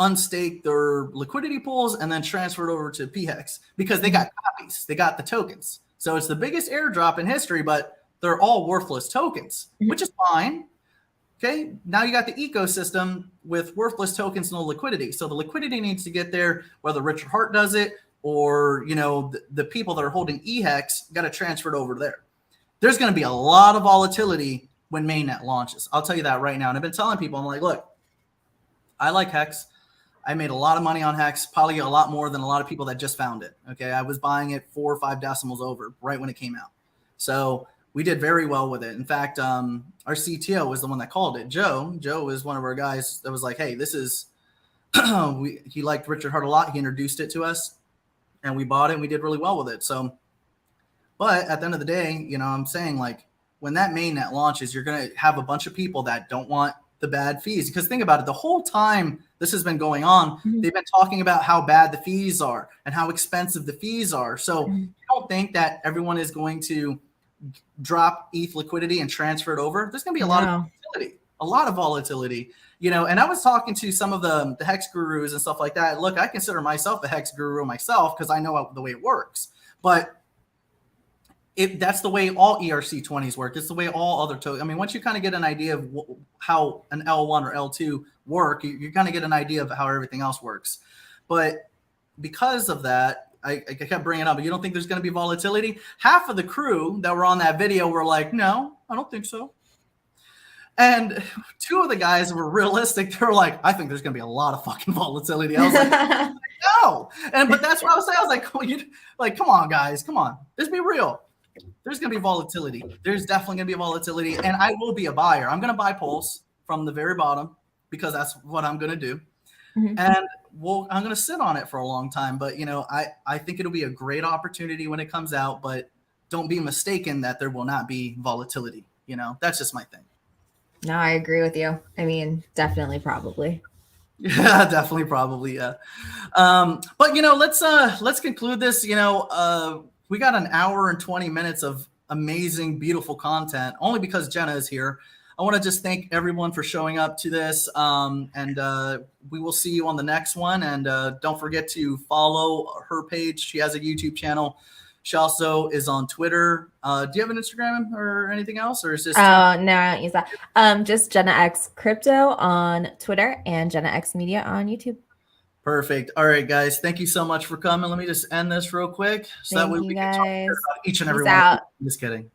unstake their liquidity pools and then transfer it over to P-Hex, because they got copies. They got the tokens. So it's the biggest airdrop in history, but they're all worthless tokens, which is fine. Okay, now you got the ecosystem with worthless tokens, no liquidity. So the liquidity needs to get there, whether Richard Hart does it or, the people that are holding E-Hex got to transfer it over there. There's going to be a lot of volatility when mainnet launches. I'll tell you that right now. And I've been telling people, I'm like, look, I like Hex. I made a lot of money on Hex, probably a lot more than a lot of people that just found it. Okay, I was buying it 4 or 5 decimals over right when it came out. So we did very well with it. In fact, our CTO was the one that called it. Joe was one of our guys that was like, hey, this is, he liked Richard Hart a lot. He introduced it to us and we bought it and we did really well with it. So, but at the end of the day, I'm saying, like, when that mainnet launches, you're going to have a bunch of people that don't want the bad fees. Because think about it, the whole time this has been going on, they've been talking about how bad the fees are and how expensive the fees are. So you don't think that everyone is going to drop ETH liquidity and transfer it over? There's going to be a lot of volatility, and I was talking to some of the Hex gurus and stuff like that. Look, I consider myself a Hex guru myself because I know the way it works, but that's the way all ERC20s work. It's the way all other tokens. Once you kind of get an idea of how an L1 or L2 work, you kind of get an idea of how everything else works. But because of that, I kept bringing it up, but you don't think there's going to be volatility? Half of the crew that were on that video were like, no, I don't think so. And 2 of the guys were realistic. They were like, I think there's going to be a lot of fucking volatility. I was like, no. But that's what I was saying. I was like, come on, guys. Come on. Let's be real. There's going to be volatility. There's definitely going to be volatility. And I will be a buyer. I'm going to buy Pulse from the very bottom because that's what I'm going to do. And I'm going to sit on it for a long time. But, I think it'll be a great opportunity when it comes out. But don't be mistaken that there will not be volatility. That's just my thing. No, I agree with you. Definitely, probably. Yeah, definitely, probably. Yeah. But, let's conclude this. We got an hour and 20 minutes of amazing, beautiful content only because Jenna is here. I want to just thank everyone for showing up to this. And we will see you on the next one. And don't forget to follow her page. She has a YouTube channel. She also is on Twitter. Do you have an Instagram or anything else? Or is this? Oh, no, I don't use that. Just JENNAX.CRYPTO on Twitter and JENNAX Media on YouTube. Perfect. All right, guys. Thank you so much for coming. Let me just end this real quick so that way we can talk about each and every one. Just kidding.